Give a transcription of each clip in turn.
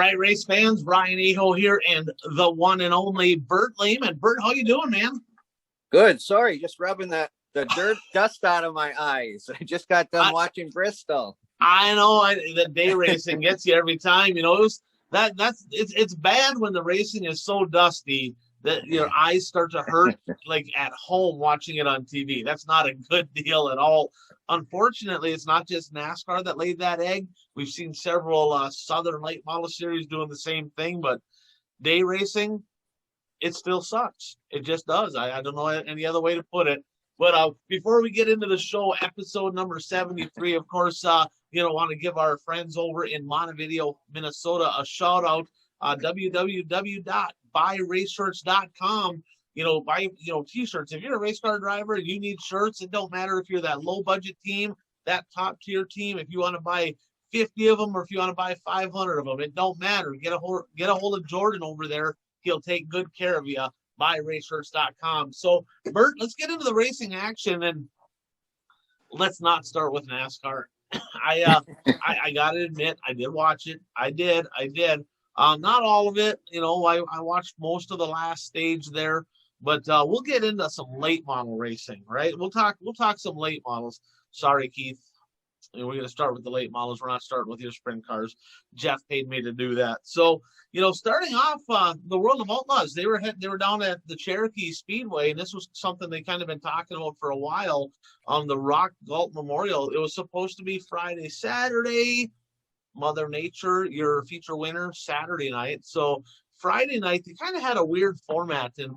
right, race fans, Brian Aho here, and the one and only Bert Lehman. Bert, how you doing, man? Good. Sorry, just rubbing the dirt dust out of my eyes. I just got done watching Bristol. I know the day racing gets you every time. It's bad when the racing is so dusty that your eyes start to hurt like at home watching it on TV. That's not a good deal at all. Unfortunately, it's not just NASCAR that laid that egg. We've seen several Southern late model series doing the same thing, but day racing, it still sucks. It just does. I don't know any other way to put it. But before we get into the show, episode number 73, of course, want to give our friends over in Montevideo, Minnesota, a shout out. www.buyraceshirts.com. Buy t-shirts. If you're a race car driver, you need shirts. It don't matter if you're that low budget team, that top tier team. If you want to buy 50 of them or if you want to buy 500 of them, it don't matter. Get a hold of Jordan over there. He'll take good care of you. Buyraceshirts.com. So, Bert, let's get into the racing action, and let's not start with NASCAR. I gotta admit, I did watch it. I did. Not all of it. I watched most of the last stage there, but we'll get into some late model racing, right? We'll talk some late models. Sorry, Keith. We're going to start with the late models. We're not starting with your sprint cars. Jeff paid me to do that. So, starting off the World of Outlaws, they were down at the Cherokee Speedway, and this was something they kind of been talking about for a while on the Rock Galt Memorial. It was supposed to be Friday, Saturday. Mother Nature, your feature winner, Saturday night. So Friday night, they kind of had a weird format, and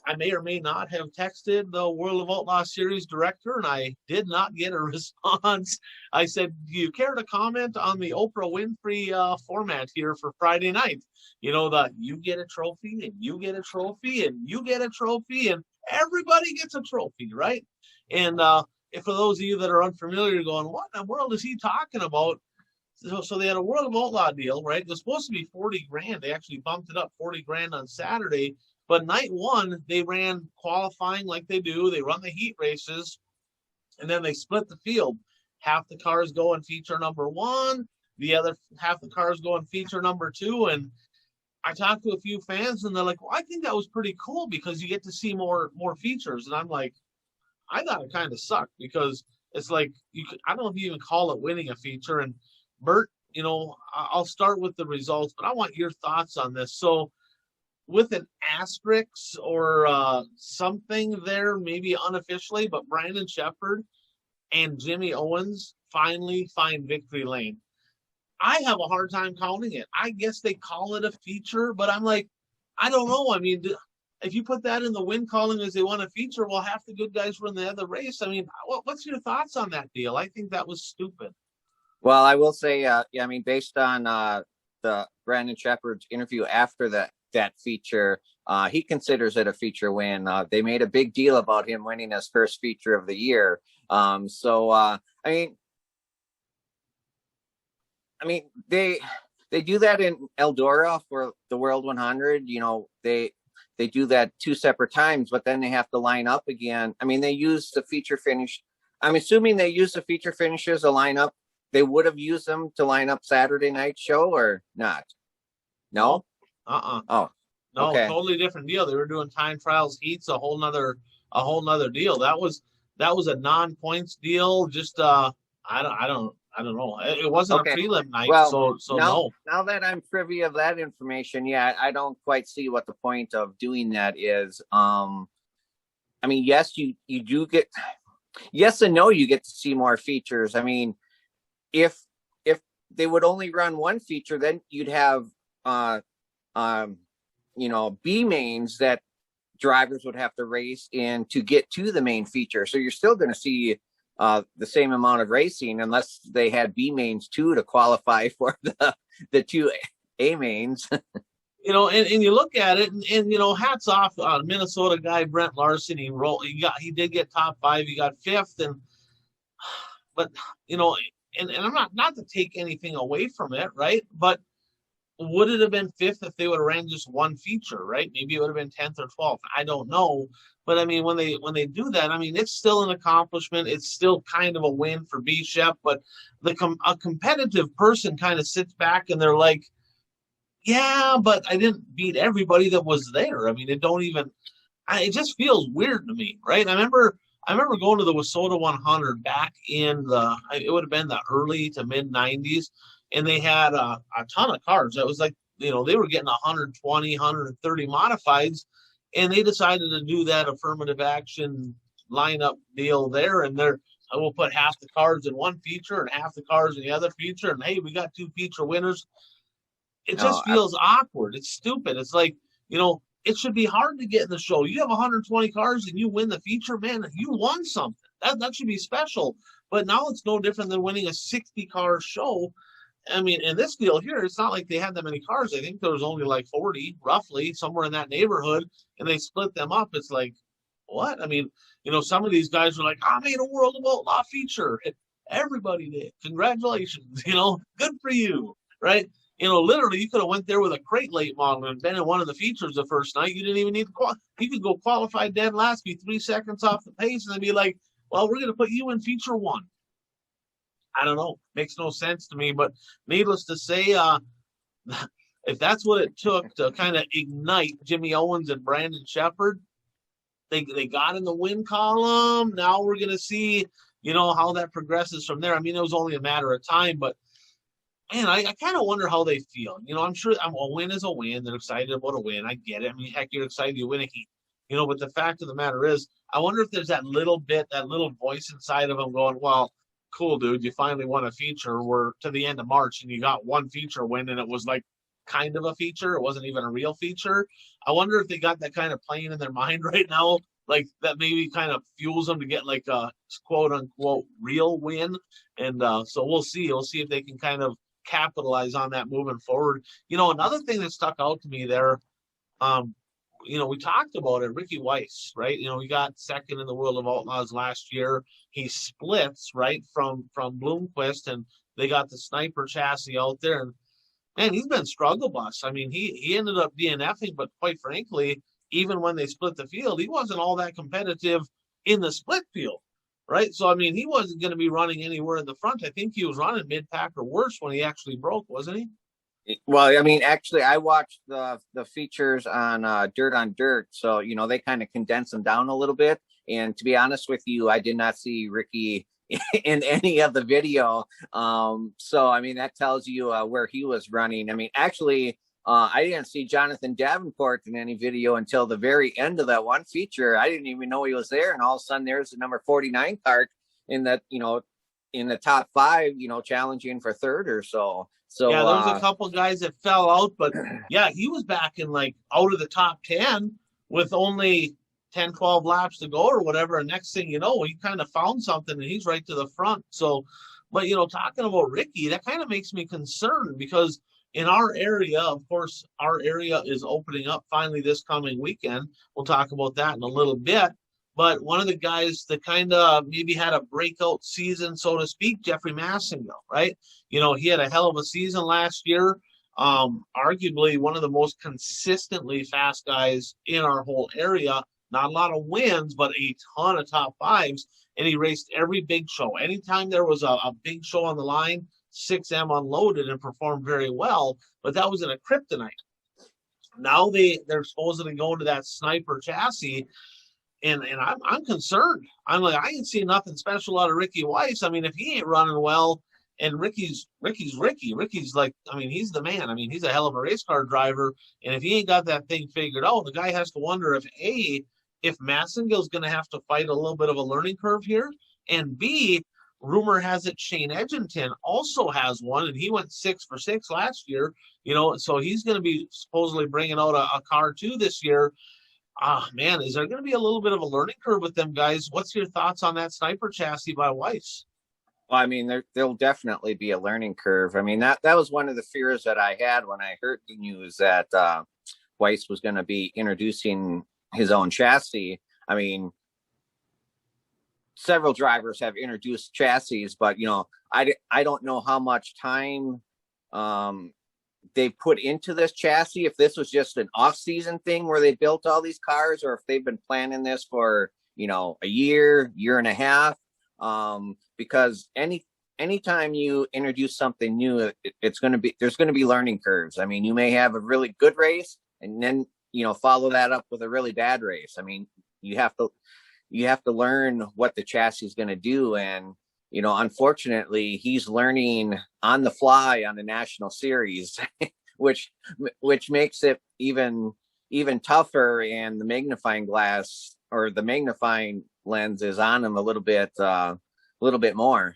I may or may not have texted the World of Outlaw Series director, and I did not get a response. I said, do you care to comment on the Oprah Winfrey format here for Friday night? You get a trophy, and you get a trophy, and you get a trophy, and everybody gets a trophy, right? And for those of you that are unfamiliar, you're going, what in the world is he talking about? So they had a World of Outlaw deal, right? It was supposed to be 40 grand. They actually bumped it up 40 grand on Saturday. But night one, they ran qualifying like they do. They run the heat races, and then they split the field. Half the cars go in feature number one. The other half the cars go in feature number two. And I talked to a few fans, and they're like, well, I think that was pretty cool because you get to see more features. And I'm like, I thought it kind of sucked because it's like, I don't know if you even call it winning a feature. And Bert, I'll start with the results, but I want your thoughts on this. So with an asterisk or something there, maybe unofficially, but Brandon Sheppard and Jimmy Owens finally find victory lane. I have a hard time counting it. I guess they call it a feature, but I'm like, I don't know. I mean, if you put that in the win column as they won a feature, well, half the good guys were in the other race. I mean, what's your thoughts on that deal? I think that was stupid. Well, I will say, based on the Brandon Sheppard's interview after that feature, he considers it a feature win. They made a big deal about him winning his first feature of the year. They do that in Eldora for the World 100. They do that two separate times, but then they have to line up again. I mean, they use the feature finish. I'm assuming they use the feature finishes to line up. They would have used them to line up Saturday night show or not? No? Oh, no, okay. Totally different deal. They were doing time trials, heats, a whole nother deal. That was a non-points deal. Just I don't know. It wasn't a prelim night, so no. Now that I'm privy of that information, I don't quite see what the point of doing that is. Yes, you do get. Yes and no, you get to see more features. I mean, if they would only run one feature, then you'd have B mains that drivers would have to race in to get to the main feature. So you're still going to see the same amount of racing unless they had B mains too to qualify for the two A mains. And you look at it, and hats off Minnesota guy Brent Larson. He did get top 5. He got 5th, but I'm not to take anything away from it, right? But would it have been 5th if they would have ran just one feature, right? Maybe it would have been 10th or 12th. I don't know. But I mean, when they do that, I mean, it's still an accomplishment. It's still kind of a win for B-Shep, but a competitive person kind of sits back and they're like, Yeah, but I didn't beat everybody that was there. I mean, it just feels weird to me, right? I remember going to the Wasota 100 back in it would have been the early to mid 90s, and they had a ton of cars. It was like, they were getting 120, 130 modifieds, and they decided to do that affirmative action lineup deal there. And I will put half the cars in one feature and half the cars in the other feature. And hey, we got two feature winners. It No, just feels awkward. It's stupid. It's like, it should be hard to get in the show. You have 120 cars and you win the feature, man, you won something. That should be special. But now it's no different than winning a 60 car show. I mean, in this deal here, it's not like they had that many cars. I think there was only like 40, roughly, somewhere in that neighborhood, and they split them up. It's like, what? I mean, some of these guys are like, I made a World of Outlaw feature. Everybody did. Congratulations. Good for you, right? Literally, you could have went there with a crate late model and been in one of the features the first night. You didn't even need to qualify. You could go qualify dead last, be 3 seconds off the pace, and then be like, well, we're going to put you in feature one. I don't know. Makes no sense to me. But needless to say, if that's what it took to kind of ignite Jimmy Owens and Brandon Shepherd, they got in the win column. Now we're going to see, how that progresses from there. I mean, it was only a matter of time, but man, I kind of wonder how they feel. I'm sure a win is a win. They're excited about a win. I get it. I mean, heck, you're excited to win a heat. But the fact of the matter is, I wonder if there's that little voice inside of them going, well, cool, dude, you finally won a feature. We're to the end of March and you got one feature win, and it was like kind of a feature. It wasn't even a real feature. I wonder if they got that kind of playing in their mind right now, like that maybe kind of fuels them to get like a quote unquote real win. And so we'll see. We'll see if they can kind of capitalize on that moving forward. Another thing that stuck out to me there, we talked about it, Ricky Weiss, right? He got second in the World of Outlaws last year. He splits, right, from Bloomquist, and they got the sniper chassis out there. And man, he's been struggle bus. I mean, he ended up DNFing, but quite frankly, even when they split the field, he wasn't all that competitive in the split field, right? So, I mean, he wasn't going to be running anywhere in the front. I think he was running mid-pack or worse when he actually broke, wasn't he? well, I mean, actually, I watched the features on Dirt on Dirt, so they kind of condense them down a little bit. And to be honest with you, I did not see Ricky in any of the video. So I mean, that tells you where he was running. I mean, actually, I didn't see Jonathan Davenport in any video until the very end of that one feature. I didn't even know he was there, and all of a sudden, there's the number 49 card in that in the top 5, challenging for third or so. So yeah, there was a couple guys that fell out, but yeah, he was back in like out of the top 10 with only 10, 12 laps to go or whatever. And next thing you know, he kind of found something and he's right to the front. So, but talking about Ricky, that kind of makes me concerned because in our area, of course, our area is opening up finally this coming weekend. We'll talk about that in a little bit. But one of the guys that kind of maybe had a breakout season, so to speak, Jeffrey Massengill, right? He had a hell of a season last year. Arguably one of the most consistently fast guys in our whole area. Not a lot of wins, but a ton of top 5s. And he raced every big show. Anytime there was a big show on the line, 6M unloaded and performed very well. But that was in a kryptonite. Now they're supposedly going to that sniper chassis. And I'm concerned. I'm like, I ain't seen nothing special out of Ricky Weiss. I mean, if he ain't running well, and Ricky's Ricky. Ricky's like, I mean, he's the man. I mean, he's a hell of a race car driver. And if he ain't got that thing figured out, the guy has to wonder if Massengill's going to have to fight a little bit of a learning curve here. And B, rumor has it Shane Edgington also has one, and he went 6 for 6 last year. So he's going to be supposedly bringing out a car too this year. Man, is there going to be a little bit of a learning curve with them guys? What's your thoughts on that sniper chassis by Weiss? Well, I mean, there'll definitely be a learning curve. I mean, that was one of the fears that I had when I heard the news that Weiss was going to be introducing his own chassis. I mean, several drivers have introduced chassis, but I don't know how much time they put into this chassis, if this was just an off-season thing where they built all these cars, or if they've been planning this for a year and a half, because anytime you introduce something new, there's going to be learning curves. I mean, you may have a really good race and then, follow that up with a really bad race. I mean, you have to learn what the chassis is going to do. And, unfortunately, he's learning on the fly on the national series, which makes it even tougher. And the magnifying glass or the magnifying lens is on him a little bit more.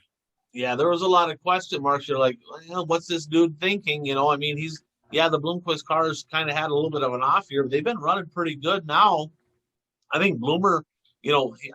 Yeah, there was a lot of question marks. You're like, what's this dude thinking? I mean, the Bloomquist cars kind of had a little bit of an off year, but they've been running pretty good now. I think Bloomer,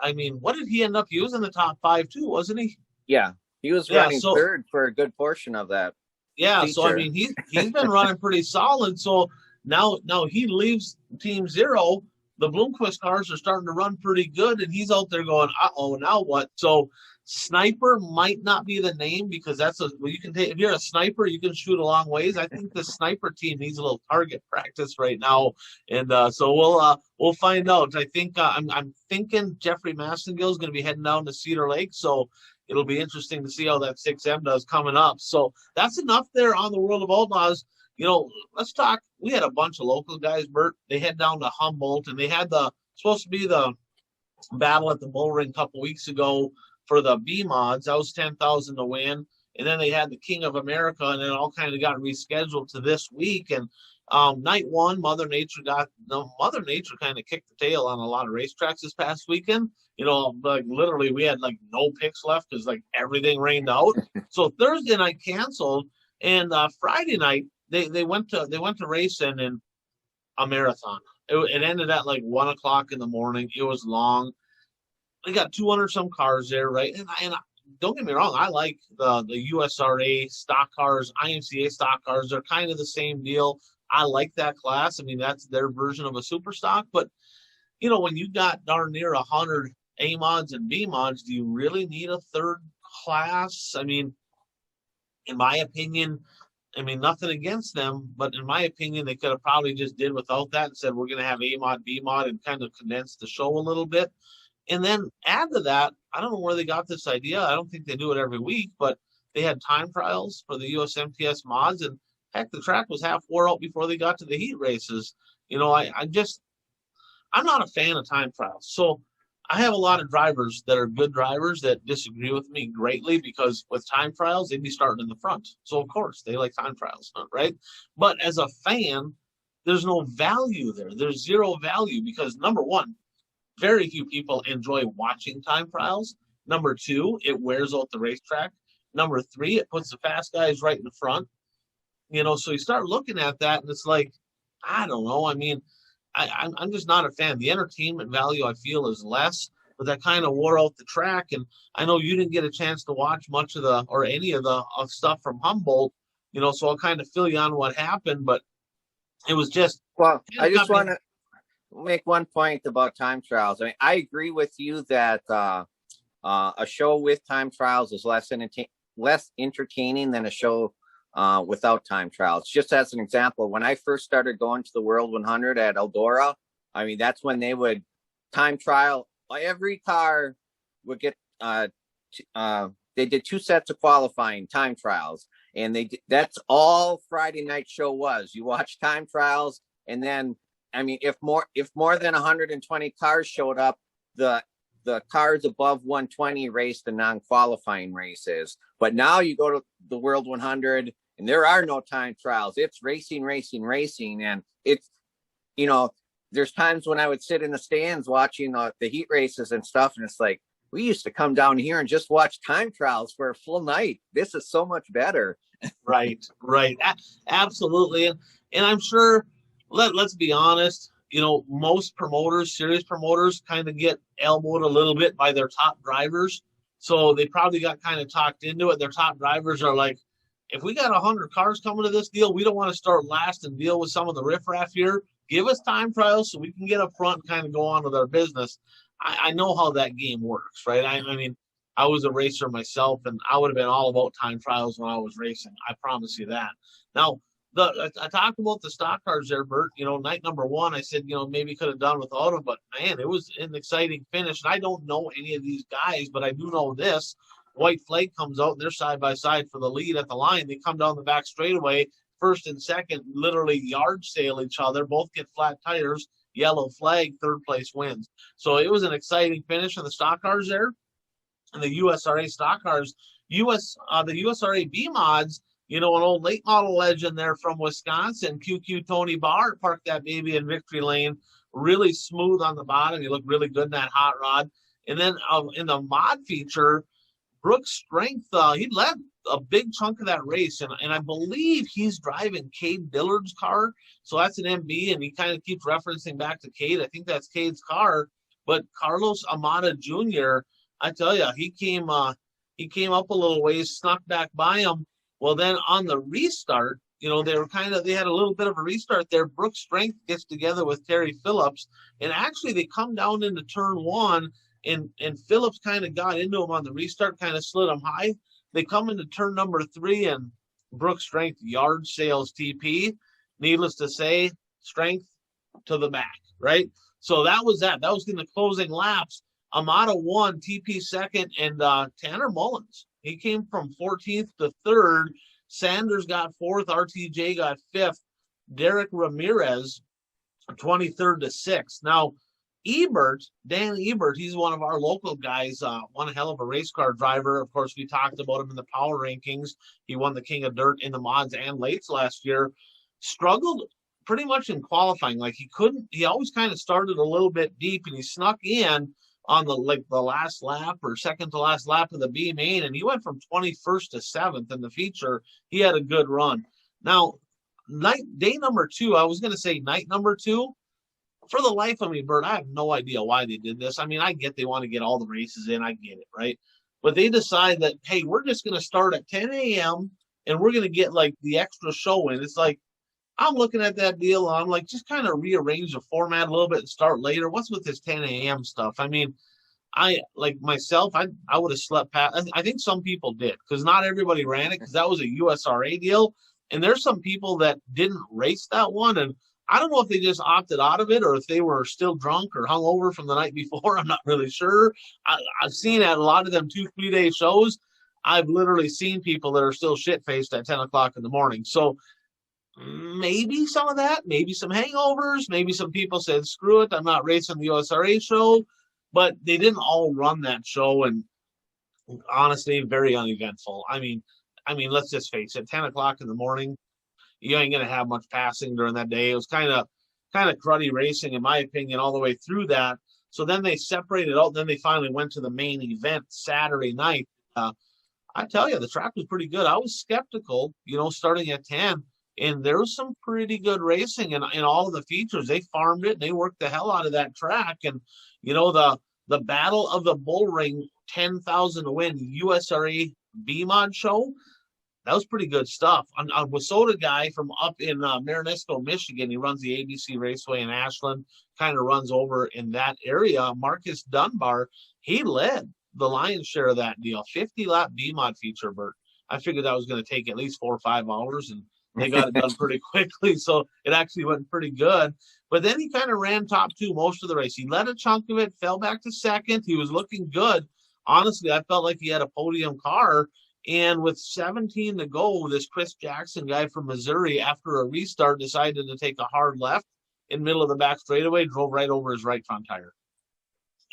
I mean, what did he end up using the top 5 too, wasn't he? Yeah, he was running third for a good portion of that. Yeah, feature. So I mean, he's been running pretty solid. So now he leaves Team Zero. The Bloomquist cars are starting to run pretty good, and he's out there going, uh-oh, now what? So Sniper might not be the name because you can take, if you're a sniper, you can shoot a long ways. I think the Sniper team needs a little target practice right now, and so we'll find out. I think I'm thinking Jeffrey Massengill is going to be heading down to Cedar Lake, so it'll be interesting to see how that 6M does coming up. So that's enough there on the World of Outlaws. Let's talk. We had a bunch of local guys, Bert. They head down to Humboldt, and they had supposed to be the battle at the Bull Ring a couple weeks ago for the B mods. That was $10,000 to win. And then they had the King of America, and it all kind of got rescheduled to this week. And night one, Mother Nature kind of kicked the tail on a lot of racetracks this past weekend. Like literally we had like no picks left because like everything rained out. So Thursday night canceled, and Friday night they went to racing in a marathon. It ended at like 1:00 in the morning. It was long. They got 200 some cars there, right? And don't get me wrong, I like the USRA stock cars, IMCA stock cars. They're kind of the same deal. I like that class. I mean, that's their version of a super stock. But when you got darn near 100 A mods and B mods, do you really need a third class? I mean, in my opinion, nothing against them, but in my opinion, they could have probably just did without that and said, we're going to have A mod, B mod, and kind of condense the show a little bit. And then add to that, I don't know where they got this idea. I don't think they do it every week, but they had time trials for the USMTS mods, and heck, the track was half wore out before they got to the heat races. I'm not a fan of time trials. So I have a lot of drivers that are good drivers that disagree with me greatly because with time trials, they'd be starting in the front. So, of course, they like time trials, right? But as a fan, there's no value there. There's zero value because, number one, very few people enjoy watching time trials. Number two, it wears out the racetrack. Number three, it puts the fast guys right in the front. So you start looking at that, and it's like, I don't know. I mean, I'm just not a fan. The entertainment value, I feel, is less, but that kind of wore out the track. And I know you didn't get a chance to watch much of any of the stuff from Humboldt, so I'll kind of fill you on what happened, but it was just. Well, I just want to make one point about time trials. I mean, I agree with you that a show with time trials is less entertaining than a show without time trials. Just as an example, when I first started going to the World 100 at Eldora, I mean, that's when they would time trial. Every car would get, they did 2 sets of qualifying time trials, and that's all Friday night show was. You watch time trials, and then, I mean, if more than 120 cars showed up, the cars above 120 raced the non-qualifying races. But now you go to the World 100 and there are no time trials. It's racing. And it's, there's times when I would sit in the stands watching the heat races and stuff. And it's like, we used to come down here and just watch time trials for a full night. This is so much better. Right. Absolutely. And I'm sure, let's be honest, most promoters, serious promoters, kind of get elbowed a little bit by their top drivers. So they probably got kind of talked into it. Their top drivers are like, if we got 100 cars coming to this deal, we don't want to start last and deal with some of the riffraff here. Give us time trials so we can get up front and kind of go on with our business. I know how that game works, right? I mean, I was a racer myself, and I would have been all about time trials when I was racing. I promise you that. Now, I talked about the stock cars there, Bert. Night number one, I said, maybe could have done without them, but man, it was an exciting finish. And I don't know any of these guys, but I do know this. white flag comes out and they're side by side for the lead at the line. They come down the back straightaway, first and second, literally yard sale each other, both get flat tires, yellow flag, third place wins. So it was an exciting finish in the stock cars there. And the USRA stock cars, the USRA B mods, an old late model legend there from Wisconsin, QQ Tony Barr parked that baby in victory lane, really smooth on the bottom. He looked really good in that hot rod. And then in the mod feature, Brooks Strength, he led a big chunk of that race, and I believe he's driving Cade Dillard's car. So that's an MB, and he kind of keeps referencing back to Cade. I think that's Cade's car. But Carlos Amata Jr., I tell you, he came up a little ways, snuck back by him. Well, then on the restart, they had a little bit of a restart there. Brooks Strength gets together with Terry Phillips, and actually they come down into turn one, and Phillips kind of got into him on the restart, kind of slid him high. They come into turn number 3, and Brooks Strength yard sales TP. Needless to say, Strength to the back, right? So that was that. That was in the closing laps. Amata won, TP second, and Tanner Mullins, he came from 14th to 3rd. Sanders got 4th. RTJ got 5th. Derek Ramirez, 23rd to 6th. Now, Dan Ebert, he's one of our local guys, one hell of a race car driver. Of course, we talked about him in the power rankings. He won the King of Dirt in the mods and lates last year. Struggled pretty much in qualifying. Like he always kind of started a little bit deep, and he snuck in on the last lap or second to last lap of the B main, and he went from 21st to 7th in the feature. He had a good run. Now, day number 2, I was going to say night number 2. For the life of me, Bert, I have no idea why they did this. I mean, I get they want to get all the races in. I get it, right? But they decide that, hey, we're just going to start at 10 a.m. and we're going to get like the extra show in. It's like, I'm looking at that deal, and I'm like, just kind of rearrange the format a little bit and start later. What's with this 10 a.m. stuff? I mean, I would have slept past. I think some people did, because not everybody ran it, because that was a USRA deal. And there's some people that didn't race that one. And I don't know if they just opted out of it or if they were still drunk or hungover from the night before. I'm not really sure. I've seen at a lot of them 2-3 day shows, I've literally seen people that are still shit-faced at 10 o'clock in the morning. So maybe some of that, maybe some hangovers, maybe some people said, screw it, I'm not racing the USRA show. But they didn't all run that show, and honestly, very uneventful. I mean, let's just face it, 10 o'clock in the morning, you ain't going to have much passing during that day. It was kind of cruddy racing, in my opinion, all the way through that. So then they separated out. Then they finally went to the main event Saturday night. I tell you, the track was pretty good. I was skeptical, starting at 10. And there was some pretty good racing in all of the features. They farmed it, and they worked the hell out of that track. And, the Battle of the Bull Ring 10,000 to win USRA B-Mod show, that was pretty good stuff. A Wasota guy from up in Marinesco, Michigan, he runs the ABC Raceway in Ashland, kind of runs over in that area. Marcus Dunbar, he led the lion's share of that deal. 50-lap B-Mod feature, Bert. I figured that was going to take at least 4 or 5 hours, and they got it done pretty quickly, so it actually went pretty good. But then he kind of ran top 2 most of the race. He led a chunk of it, fell back to second. He was looking good. Honestly, I felt like he had a podium car. And with 17 to go, this Chris Jackson guy from Missouri, after a restart, decided to take a hard left in middle of the back straightaway, drove right over his right front tire.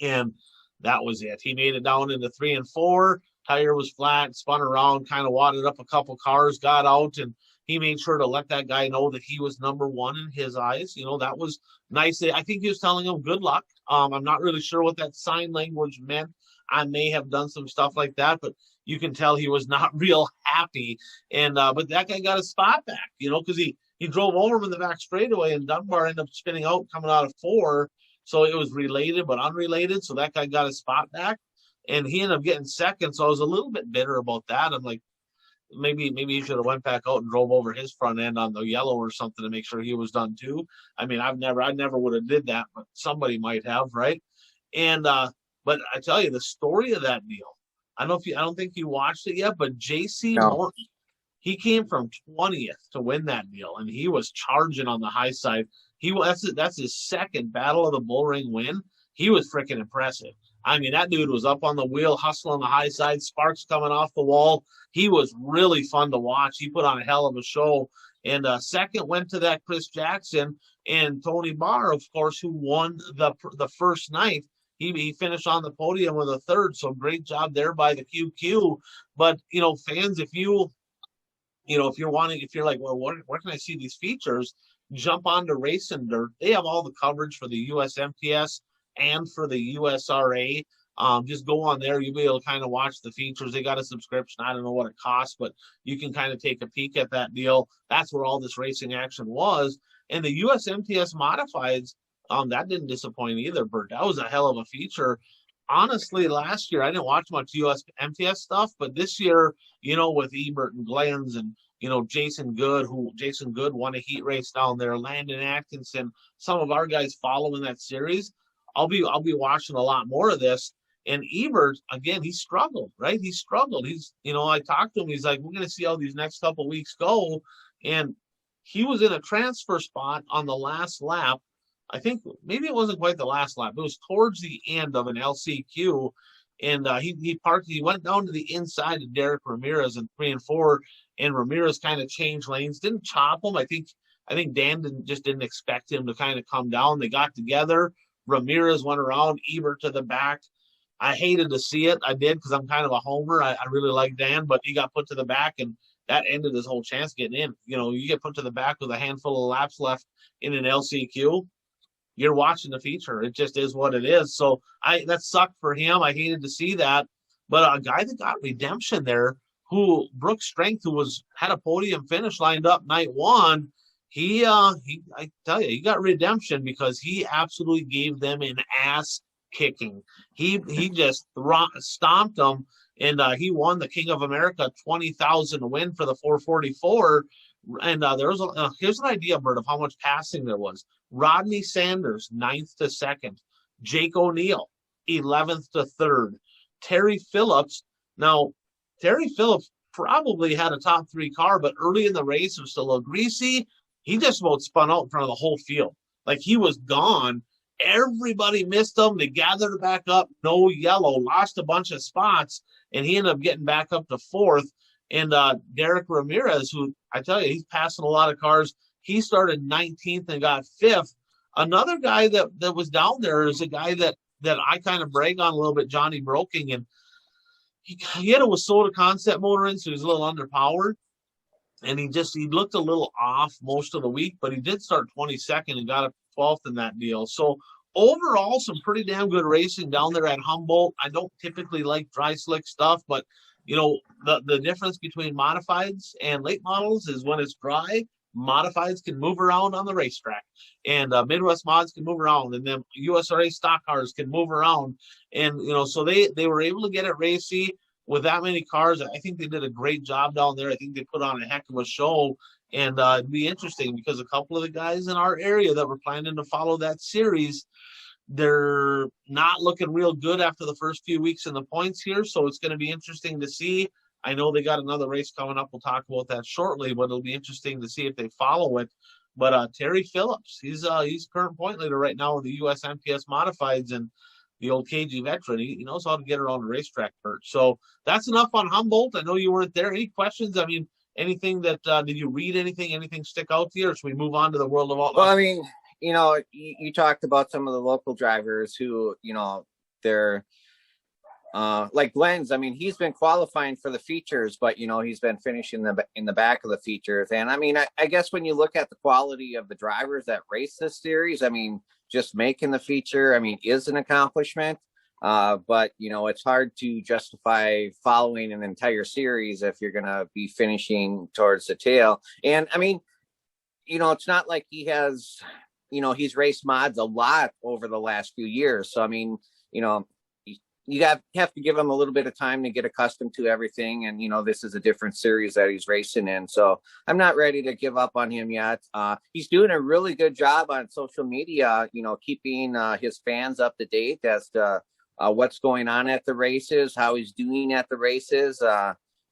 And that was it. He made it down into 3 and 4. Tire was flat, spun around, kind of wadded up a couple cars, got out, and he made sure to let that guy know that he was number 1 in his eyes. That was nice. I think he was telling him good luck. I'm not really sure what that sign language meant. I may have done some stuff like that, but you can tell he was not real happy. And but that guy got a spot back, because he drove over him in the back straightaway, and Dunbar ended up spinning out coming out of 4. So it was related but unrelated. So that guy got his spot back, and he ended up getting second. So I was a little bit bitter about that. I'm like, maybe he should have went back out and drove over his front end on the yellow or something to make sure he was done too. I mean, I never would have did that, but somebody might have, right? And but I tell you, the story of that deal, I don't think you watched it yet, but JC Morton, he came from 20th to win that deal, and he was charging on the high side. That's his second Battle of the Bull Ring win. He was freaking impressive. I mean, that dude was up on the wheel, hustling the high side, sparks coming off the wall. He was really fun to watch. He put on a hell of a show. And second went to that Chris Jackson and Tony Barr, of course, who won the first night. He finished on the podium with a third. So great job there by the QQ. But, fans, if you're like, well, where can I see these features? Jump onto Racing Dirt. They have all the coverage for the USMTS and for the USRA. Just go on there. You'll be able to kind of watch the features. They got a subscription. I don't know what it costs, but you can kind of take a peek at that deal. That's where all this racing action was. And the USMTS Modifieds, that didn't disappoint either, Bert. That was a hell of a feature. Honestly, last year, I didn't watch much USMTS stuff, but this year, with Ebert and Glenn's and, Jason Good won a heat race down there, Landon Atkinson, some of our guys following that series. I'll be watching a lot more of this. And Ebert, again, he struggled, right? He struggled. I talked to him. He's like, we're going to see how these next couple of weeks go. And he was in a transfer spot on the last lap. I think maybe it wasn't quite the last lap. It was towards the end of an LCQ. And he parked. He went down to the inside of Derek Ramirez in 3 and 4. And Ramirez kind of changed lanes, didn't chop him. I think Dan didn't expect him to kind of come down. They got together. Ramirez went around, Ebert to the back. I hated to see it. I did because I'm kind of a homer. I really like Dan, but he got put to the back, and that ended his whole chance getting in. You get put to the back with a handful of laps left in an LCQ, you're watching the feature. It just is what it is. So that sucked for him. I hated to see that. But a guy that got redemption there, Brooks Strength, who had a podium finish lined up night one, I tell you, he got redemption because he absolutely gave them an ass kicking. He just stomped them, and he won the King of America 20,000 win for the 444. And here's an idea, Bert, of how much passing there was. Rodney Sanders, 9th to 2nd. Jake O'Neill, 11th to 3rd. Terry Phillips. Now, Terry Phillips probably had a top 3 car, but early in the race it was still a little greasy. He just about spun out in front of the whole field. Like, he was gone. Everybody missed him. They gathered back up. No yellow. Lost a bunch of spots, and he ended up getting back up to 4th. And Derek Ramirez, who I tell you, he's passing a lot of cars. He started 19th and got 5th. Another guy that was down there is a guy that I kind of brag on a little bit, Johnny Broking. And he had a Wasota concept motor in, so he was a little underpowered. And he looked a little off most of the week, but he did start 22nd and got up 12th in that deal. So overall, some pretty damn good racing down there at Humboldt. I don't typically like dry slick stuff, but the difference between modifieds and late models is when it's dry, modifieds can move around on the racetrack, and Midwest mods can move around, and then USRA stock cars can move around. And so they were able to get it racy with that many cars. I think they did a great job down there. I think they put on a heck of a show. And it'd be interesting because a couple of the guys in our area that were planning to follow that series, they're not looking real good after the first few weeks in the points here. So it's going to be interesting to see. I know they got another race coming up. We'll talk about that shortly, but it'll be interesting to see if they follow it. But Terry Phillips, he's current point leader right now with the USMTS Modifieds, and the old KG veteran. He knows how to get around the racetrack, Bert. So that's enough on Humboldt. I know you weren't there. Any questions? I mean, anything that did you read anything stick out to you, or should we move on to the world of Outlaws? Well, I mean, you talked about some of the local drivers who, they're like Glenn's. I mean, he's been qualifying for the features, but he's been finishing in the back of the features. And I mean, I guess when you look at the quality of the drivers that race this series, I mean, just making the feature, I mean, is an accomplishment. But it's hard to justify following an entire series if you're going to be finishing towards the tail. And I mean, it's not like he has, he's raced mods a lot over the last few years. So, I mean, you have to give him a little bit of time to get accustomed to everything. And, this is a different series that he's racing in. So I'm not ready to give up on him yet. He's doing a really good job on social media, keeping his fans up to date as to what's going on at the races, how he's doing at the races.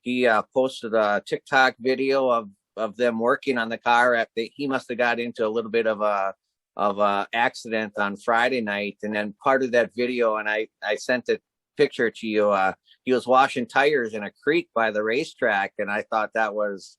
He posted a TikTok video of them working on the car. He must have got into a little bit of a accident on Friday night, and then part of that video, and I sent a picture to you. He was washing tires in a creek by the racetrack, and I thought that was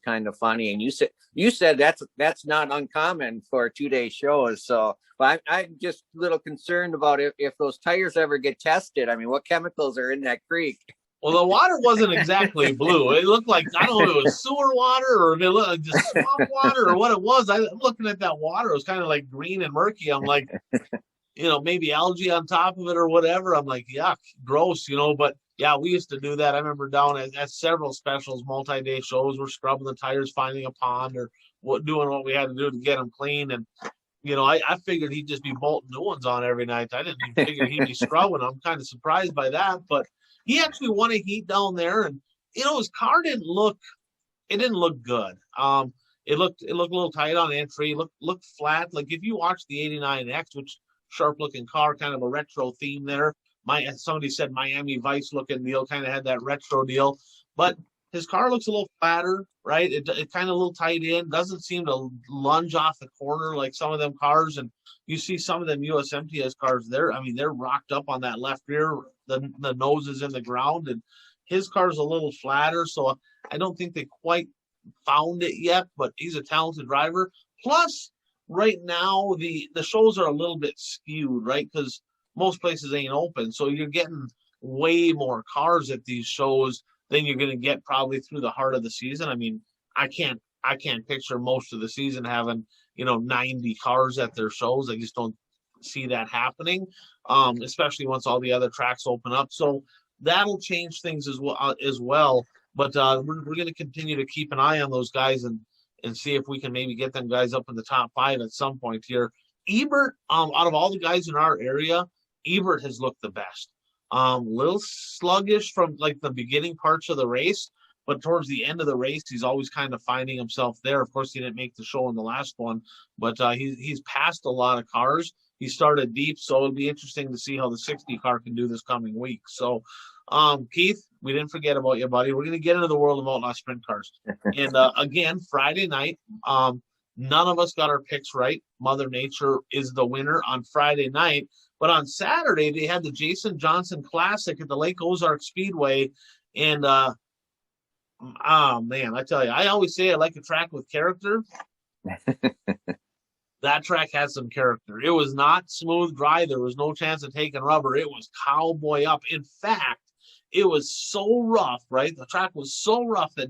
kind of funny. And you said that's not uncommon for 2-day shows. So, but I'm just a little concerned about if those tires ever get tested. I mean, what chemicals are in that creek? Well, the water wasn't exactly blue. It looked like, I don't know if it was sewer water or if it looked like just swamp water or what it was. I'm looking at that water. It was kind of like green and murky. I'm like, maybe algae on top of it or whatever. I'm like, yuck, gross, But yeah, we used to do that. I remember down at several specials, multi-day shows, we're scrubbing the tires, finding a pond or doing what we had to do to get them clean. And, I figured he'd just be bolting new ones on every night. I didn't even figure he'd be scrubbing. I'm kind of surprised by that, but he actually won a heat down there, and his car didn't look good. It looked a little tight on entry. Looked flat. Like if you watch the '89X, which sharp looking car, kind of a retro theme there. Somebody said Miami Vice looking deal, kind of had that retro deal, but his car looks a little flatter, right? It kind of a little tight in. Doesn't seem to lunge off the corner like some of them cars, and you see some of them USMTS cars. They're rocked up on that left rear. The nose is in the ground, and his car's a little flatter, so I don't think they quite found it yet, but he's a talented driver. Plus, right now, the shows are a little bit skewed, right? Because most places ain't open, so you're getting way more cars at these shows than you're going to get probably through the heart of the season. I mean, I can't picture most of the season having 90 cars at their shows. I just don't see that happening, especially once all the other tracks open up. So that'll change things as well. But we're going to continue to keep an eye on those guys and see if we can maybe get them guys up in the top 5 at some point here. Ebert, out of all the guys in our area, Ebert has looked the best. Little sluggish from like the beginning parts of the race, but towards the end of the race, he's always kind of finding himself there. Of course, he didn't make the show in the last one, but he's passed a lot of cars. He started deep, so it'll be interesting to see how the 60 car can do this coming week. So, Keith, we didn't forget about you, buddy. We're going to get into the world of Outlaw sprint cars. And again, Friday night, none of us got our picks right. Mother Nature is the winner on Friday night. But on Saturday, they had the Jason Johnson Classic at the Lake Ozark Speedway. And, oh, man, I tell you, I always say I like a track with character. That track had some character. It was not smooth dry. There was no chance of taking rubber. It was cowboy up. In fact, it was so rough, right? The track was so rough that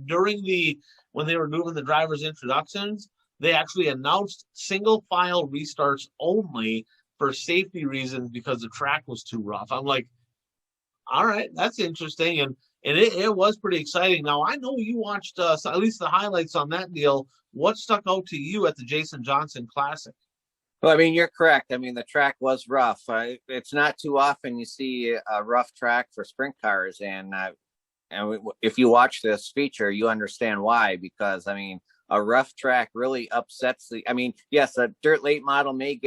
when they were doing the drivers' introductions, they actually announced single file restarts only for safety reasons because the track was too rough. I'm like, all right, that's interesting. And it was pretty exciting. Now, I know you watched at least the highlights on that deal. What stuck out to you at the Jason Johnson Classic? Well, I mean, you're correct. I mean, the track was rough. It's not too often you see a rough track for sprint cars. And if you watch this feature, you understand why. Because, I mean, a rough track really upsets yes, a dirt late model may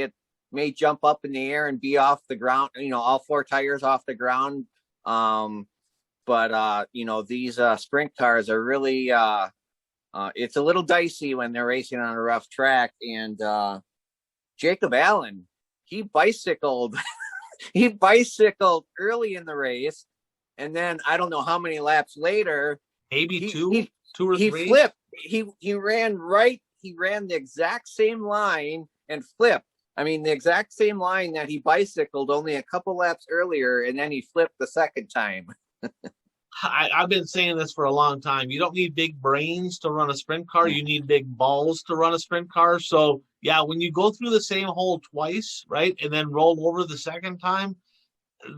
jump up in the air and be off the ground, all 4 tires off the ground. But these sprint cars are really, it's a little dicey when they're racing on a rough track. And Jacob Allen, he bicycled early in the race. And then I don't know how many laps later, maybe two or three. He flipped. He ran the exact same line and flipped. I mean, the exact same line that he bicycled only a couple laps earlier, and then he flipped the second time. I've been saying this for a long time. You don't need big brains to run a sprint car. You need big balls to run a sprint car. So, yeah, when you go through the same hole twice, right, and then roll over the second time,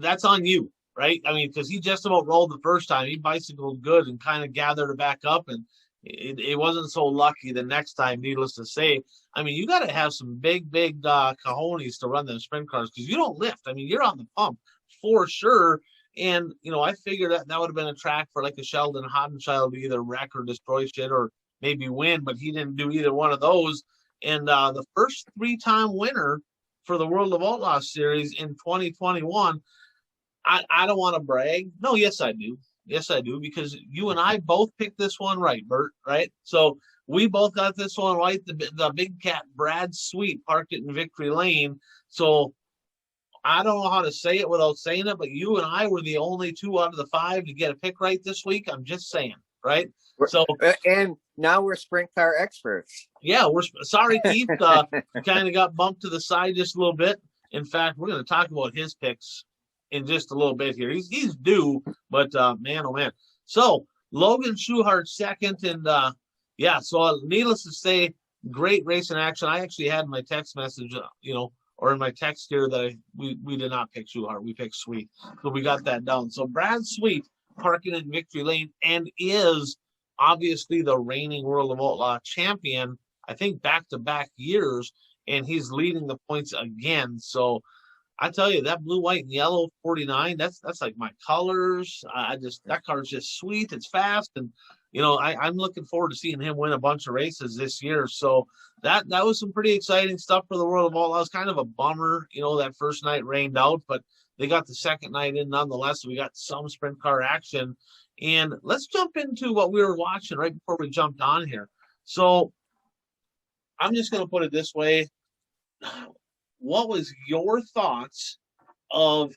that's on you, right? I mean, because he just about rolled the first time. He bicycled good and kind of gathered it back up, and it wasn't so lucky the next time, needless to say. I mean, you got to have some big cojones to run them sprint cars because you don't lift. I mean, you're on the pump for sure. And, I figured that would have been a track for like a Sheldon Hoddenchild to either wreck or destroy shit or maybe win, but he didn't do either one of those. And the first 3-time winner for the World of Outlaws series in 2021, I don't want to brag. No, yes, I do. Yes, I do, because you and I both picked this one right, Bert, right? So we both got this one right. The big cat Brad Sweet parked it in Victory Lane. So I don't know how to say it without saying it, but you and I were the only 2 out of the 5 to get a pick right this week. I'm just saying, right? So, and now we're sprint car experts. Yeah, we're sorry, Keith. Kind of got bumped to the side just a little bit. In fact, we're going to talk about his picks in just a little bit here. He's due, but man, oh man. So Logan Schuhart second, and yeah. So needless to say, great racing action. I actually had in my text message, or in my text here that we did not pick Schuhart. We picked Sweet, so we got that down. So Brad Sweet parking in Victory Lane and is obviously the reigning World of Outlaw champion, I think back-to-back years, and he's leading the points again. So I tell you, that blue, white, and yellow 49, that's like my colors. That car's just sweet. It's fast, and I'm looking forward to seeing him win a bunch of races this year. So that was some pretty exciting stuff for the World of Outlaws. Kind of a bummer, that first night rained out, but they got the second night in nonetheless. So we got some sprint car action. And let's jump into what we were watching right before we jumped on here. So I'm just going to put it this way. What was your thoughts of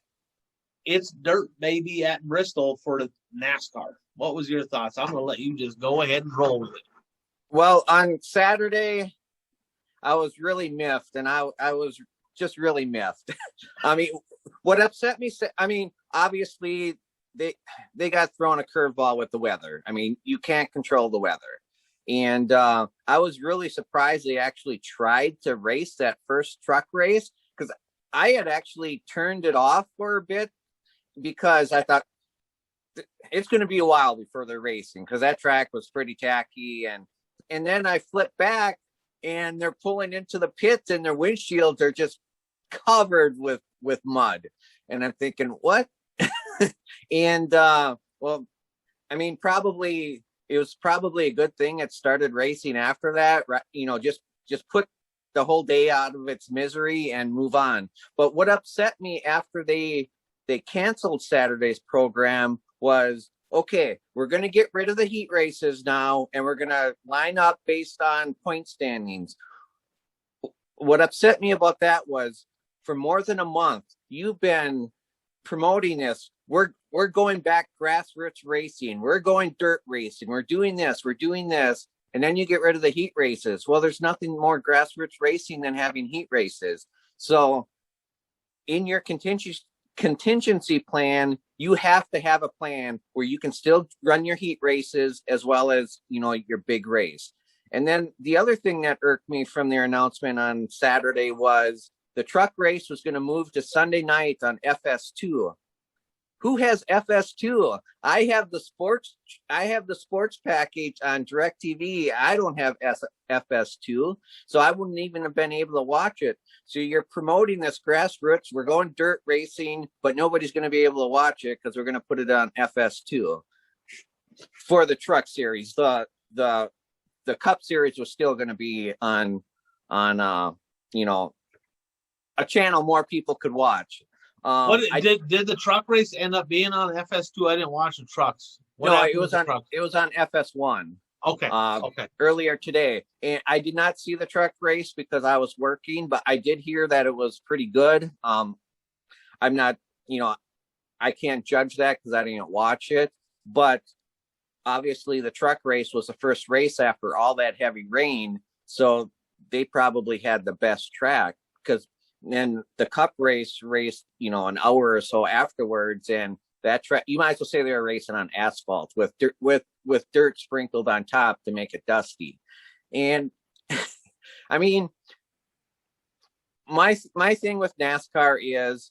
It's Dirt Baby at Bristol for the NASCAR? What was your thoughts? I'm going to let you just go ahead and roll with it. Well, on Saturday, I was really miffed, and I was just really miffed. I mean, what upset me, obviously, they got thrown a curveball with the weather. I mean, you can't control the weather. And I was really surprised they actually tried to race that first truck race, because I had actually turned it off for a bit because I thought it's going to be a while before they're racing, because that track was pretty tacky. And then I flipped back and they're pulling into the pits and their windshields are just covered with mud. And I'm thinking, what? And well, I mean, it was probably a good thing it started racing after that. Just put the whole day out of its misery and move on. But what upset me after they canceled Saturday's program was, okay, we're going to get rid of the heat races now, and we're going to line up based on point standings. What upset me about that was, for more than a month, you've been promoting this. We're going back grassroots racing. We're going dirt racing. We're doing this. And then you get rid of the heat races. Well, there's nothing more grassroots racing than having heat races. So in your contingency plan, you have to have a plan where you can still run your heat races as well as, your big race. And then the other thing that irked me from their announcement on Saturday was the truck race was going to move to Sunday night on FS2. Who has FS2? I have the sports package on DirecTV. I don't have FS2, so I wouldn't even have been able to watch it. So you're promoting this grassroots. We're going dirt racing, but nobody's going to be able to watch it because we're going to put it on FS2 for the truck series. The Cup series was still going to be on a channel more people could watch. Did the truck race end up being on FS2? I didn't watch the trucks. It was on FS1. Okay. Okay. Earlier today, and I did not see the truck race because I was working, but I did hear that it was pretty good. I'm not, I can't judge that because I didn't watch it, but obviously the truck race was the first race after all that heavy rain, so they probably had the best track, because then the Cup race raced, an hour or so afterwards, and that track, you might as well say they were racing on asphalt with dirt sprinkled on top to make it dusty. And I mean, my thing with NASCAR is,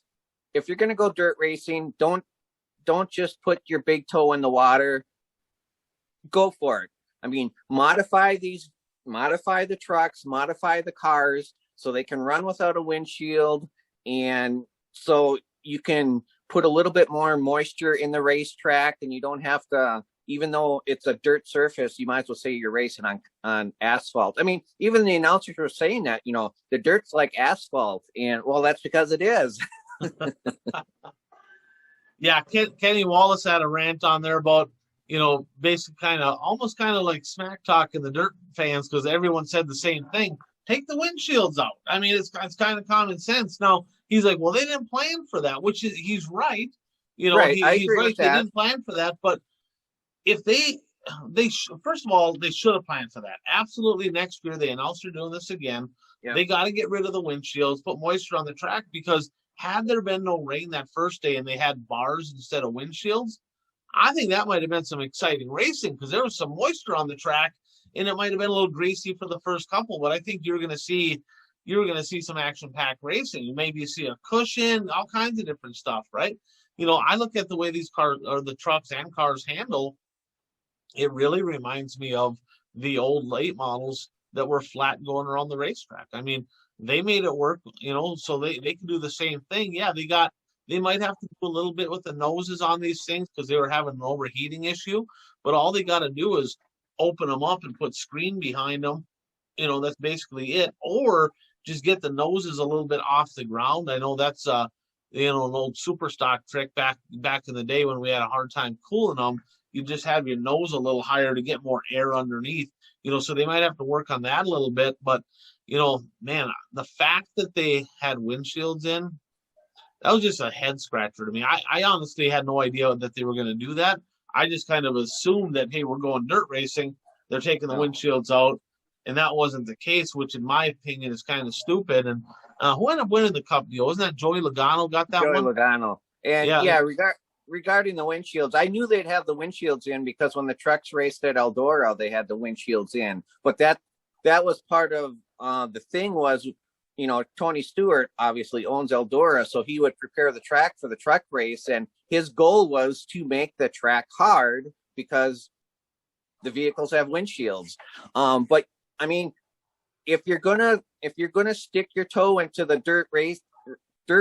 if you're going to go dirt racing, don't just put your big toe in the water. Go for it. I mean, modify the trucks, modify the cars so they can run without a windshield, and so you can put a little bit more moisture in the racetrack, and you don't have to, even though it's a dirt surface, you might as well say you're racing on asphalt. I mean, even the announcers were saying that, the dirt's like asphalt, and well, that's because it is. Yeah, Kenny Wallace had a rant on there about basically almost kind of like smack talking the dirt fans because everyone said the same thing. Take the windshields out. I mean, it's kind of common sense. Now he's like, well, they didn't plan for that, which he's right. Right, I He's agree right. with They that. didn't plan for that, but if first of all, they should have planned for that. Absolutely. Next year, they announced they're doing this again. Yeah. They got to get rid of the windshields, put moisture on the track, because had there been no rain that first day and they had bars instead of windshields, I think that might have been some exciting racing because there was some moisture on the track and it might have been a little greasy for the first couple. But I think you're going to see some action-packed racing. You maybe see a cushion, all kinds of different stuff, right? I look at the way these cars or the trucks and cars handle. It really reminds me of the old late models that were flat going around the racetrack. I mean, they made it work, so they can do the same thing. Yeah, they might have to do a little bit with the noses on these things because they were having an overheating issue, but all they got to do is open them up and put screen behind them. That's basically it. Or just get the noses a little bit off the ground. I know that's an old super stock trick back in the day when we had a hard time cooling them. You just have your nose a little higher to get more air underneath. So they might have to work on that a little bit. But man, the fact that they had windshields in, that was just a head scratcher to me. I honestly had no idea that they were going to do that. I just kind of assumed that, hey, we're going dirt racing. They're taking the windshields out. And that wasn't the case, which in my opinion is kind of stupid. And who ended up winning the Cup deal? Wasn't that Joey Logano got that one? Joey Logano. And regarding the windshields, I knew they'd have the windshields in because when the trucks raced at Eldora, they had the windshields in. But that was part of the thing was, Tony Stewart obviously owns Eldora, so he would prepare the track for the truck race, and his goal was to make the track hard because the vehicles have windshields. But I mean, if you're gonna stick your toe into the dirt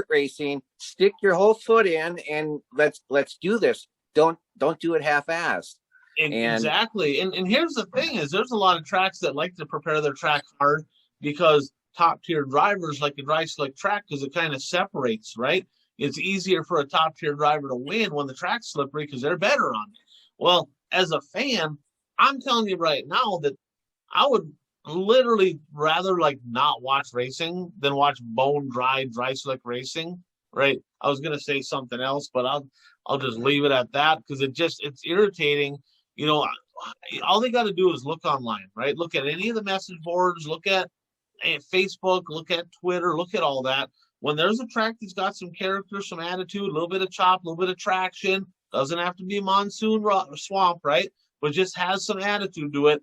racing, stick your whole foot in and let's do this. Don't do it half-assed. Exactly. And here's the thing is there's a lot of tracks that like to prepare their track hard because top tier drivers like a dry slick track because it kind of separates, right? It's easier for a top tier driver to win when the track's slippery because they're better on it. Well, as a fan, I'm telling you right now that I would literally rather not watch racing than watch bone dry slick racing, right? I was gonna say something else, but I'll just leave it at that because it's irritating. All they got to do is look online, right? Look at any of the message boards, look at Facebook, look at Twitter, look at all that. When there's a track that's got some character, some attitude, a little bit of chop, a little bit of traction, doesn't have to be monsoon swamp, right? But just has some attitude to it.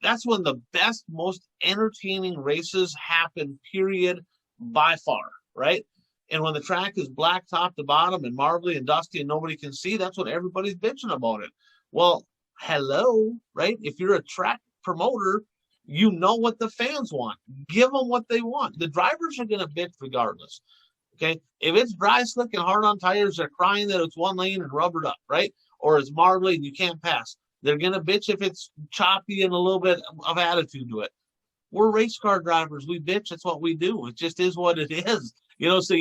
That's when the best, most entertaining races happen, period, by far, right? And when the track is black top to bottom and marbly and dusty and nobody can see, that's what everybody's bitching about it. Well, hello, right? If you're a track promoter, you know what the fans want. Give them what they want. The drivers are going to bitch regardless, okay? If it's dry, slick, and hard on tires, they're crying that it's one lane and rubbered up, right? Or it's marbly and you can't pass. They're going to bitch if it's choppy and a little bit of attitude to it. We're race car drivers. We bitch. That's what we do. It just is what it is. So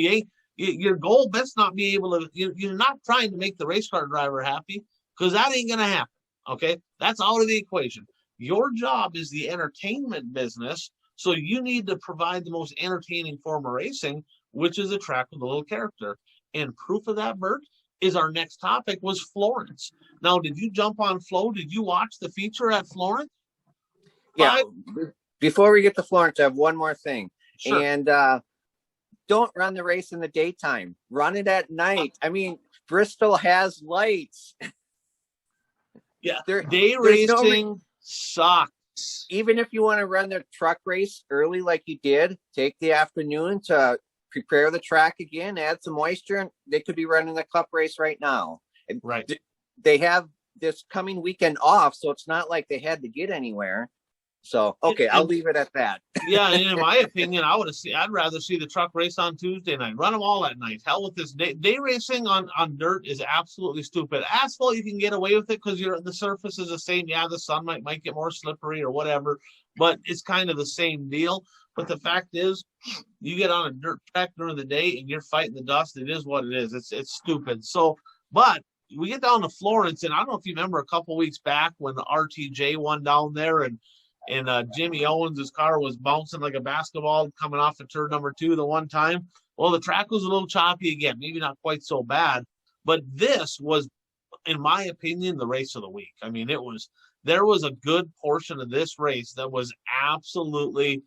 your goal best not be able to, you're not trying to make the race car driver happy because that ain't going to happen. Okay. That's out of the equation. Your job is the entertainment business. So you need to provide the most entertaining form of racing, which is a track with a little character. And proof of that, Bert, is our next topic was Florence. Now, did you jump on Flo? Did you watch the feature at Florence? Yeah. Before we get to Florence, I have one more thing. Sure. And don't run the race in the daytime. Run it at night. I mean, Bristol has lights. Yeah. Day racing sucks. Even if you want to run the truck race early like you did, take the afternoon to prepare the track again, add some moisture, and they could be running the Cup race right now. Right. They have this coming weekend off, so it's not like they had to get anywhere. So, okay, I'll leave it at that. Yeah, and in my opinion, I'd rather see the truck race on Tuesday night. Run them all at night. Hell with this day racing on dirt is absolutely stupid. Asphalt, you can get away with it because the surface is the same. Yeah, the sun might get more slippery or whatever, but it's kind of the same deal. But the fact is, you get on a dirt track during the day and you're fighting the dust. It is what it is. It's stupid. So, but we get down to Florence, and I don't know if you remember a couple weeks back when the RTJ won down there, and Jimmy Owens' car was bouncing like a basketball coming off of turn number 2 the one time. Well, the track was a little choppy again, maybe not quite so bad, but this was, in my opinion, the race of the week. I mean, there was a good portion of this race that was absolutely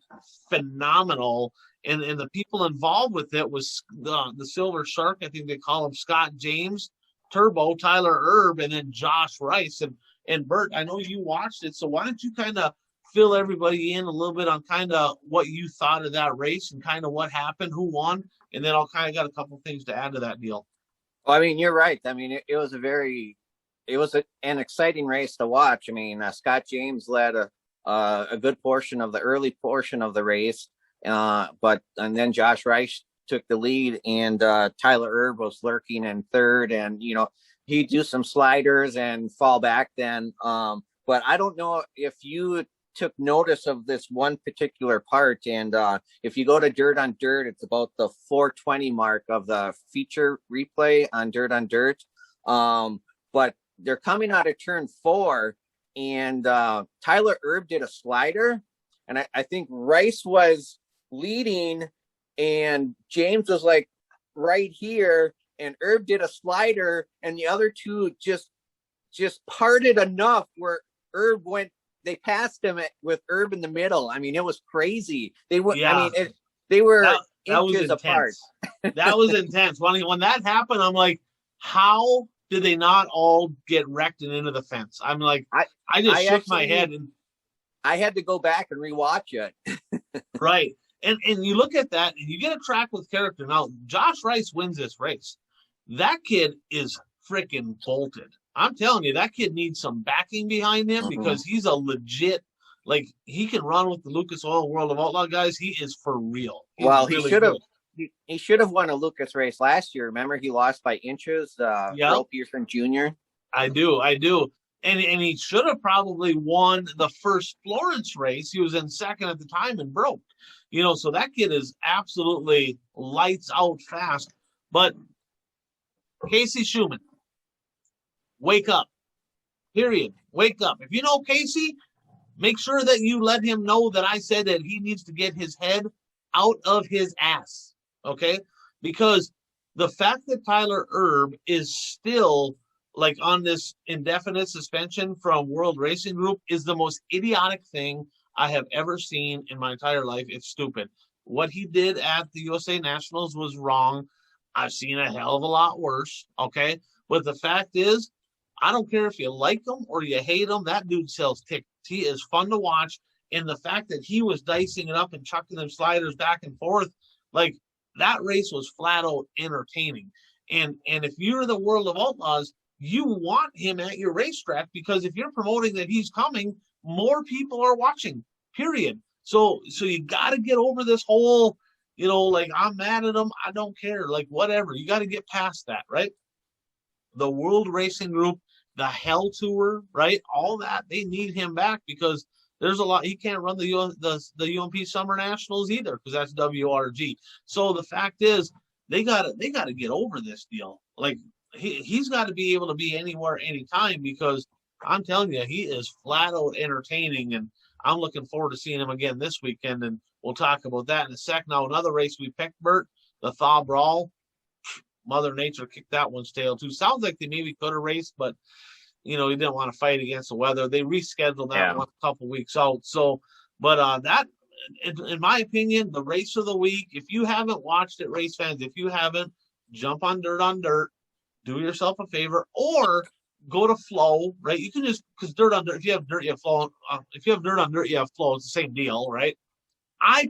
phenomenal. And the people involved with it was the Silver Shark, I think they call him, Scott James, Turbo, Tyler Erb, and then Josh Rice. And Bert, I know you watched it, so why don't you kind of fill everybody in a little bit on kind of what you thought of that race and kind of what happened, who won, and then I'll kind of got a couple things to add to that deal. Well, I mean, you're right. I mean, it was an exciting race to watch. I mean, Scott James led a good portion of the early portion of the race, and then Josh Rice took the lead, and Tyler Erb was lurking in third, and he'd do some sliders and fall back then. But I don't know if you took notice of this one particular part, and if you go to Dirt on Dirt, it's about the 420 mark of the feature replay on Dirt on Dirt. But they're coming out of turn 4, and Tyler Erb did a slider, and I think Rice was leading, and James was like right here, and Erb did a slider, and the other two just parted enough where Erb went. They passed him with Erb in the middle. I mean, it was crazy. They were. Yeah. I mean, they were that inches apart. That was intense. When that happened, I'm like, how did they not all get wrecked and into the fence? I'm like, I just shook my head, and I had to go back and rewatch it. Right, and you look at that, and you get a track with character. Now, Josh Rice wins this race. That kid is freaking bolted. I'm telling you, that kid needs some backing behind him because he's a legit, like, he can run with the Lucas Oil World of Outlaw guys. He is for real. Well, he should have. He should have won a Lucas race last year. Remember, he lost by inches. Earl Pearson Jr. I do, and he should have probably won the first Florence race. He was in second at the time and broke. So that kid is absolutely lights out fast. But Casey Schumann, wake up. Period. Wake up. If you know Casey, make sure that you let him know that I said that he needs to get his head out of his ass. Okay? Because the fact that Tyler Erb is still like on this indefinite suspension from World Racing Group is the most idiotic thing I have ever seen in my entire life. It's stupid. What he did at the USA Nationals was wrong. I've seen a hell of a lot worse. Okay? But the fact is, I don't care if you like him or you hate him. That dude sells tickets. He is fun to watch. And the fact that he was dicing it up and chucking them sliders back and forth, like, that race was flat out entertaining. And if you're the World of Outlaws, you want him at your racetrack because if you're promoting that he's coming, more people are watching, period. So you got to get over this whole, like, I'm mad at him. I don't care. Like, whatever. You got to get past that, right? The World Racing Group, the Hell Tour, right? All that, they need him back because there's a lot. He can't run the UMP Summer Nationals either because that's WRG. So the fact is, they got to get over this deal. Like, he's got to be able to be anywhere, anytime because I'm telling you, he is flat out entertaining, and I'm looking forward to seeing him again this weekend, and we'll talk about that in a sec. Now, another race we picked, Bert, the Thaw Brawl. Mother Nature kicked that one's tail too. Sounds like they maybe could have raced, but he didn't want to fight against the weather. They rescheduled that one a couple weeks out. So, but that, in my opinion, the race of the week. If you haven't watched it, race fans, if you haven't, jump on Dirt. Do yourself a favor, or go to Flow. Right? You can just because Dirt on Dirt. If you have Dirt, you have Flow. If you have Dirt on Dirt, you have Flow. It's the same deal, right? I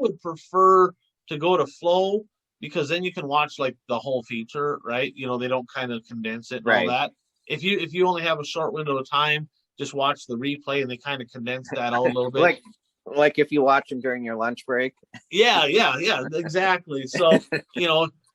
would prefer to go to Flow. Because then you can watch like the whole feature, right? They don't kind of condense it and all that. If you only have a short window of time, just watch the replay and they kind of condense that out a little bit. like if you watch them during your lunch break. Yeah, exactly. So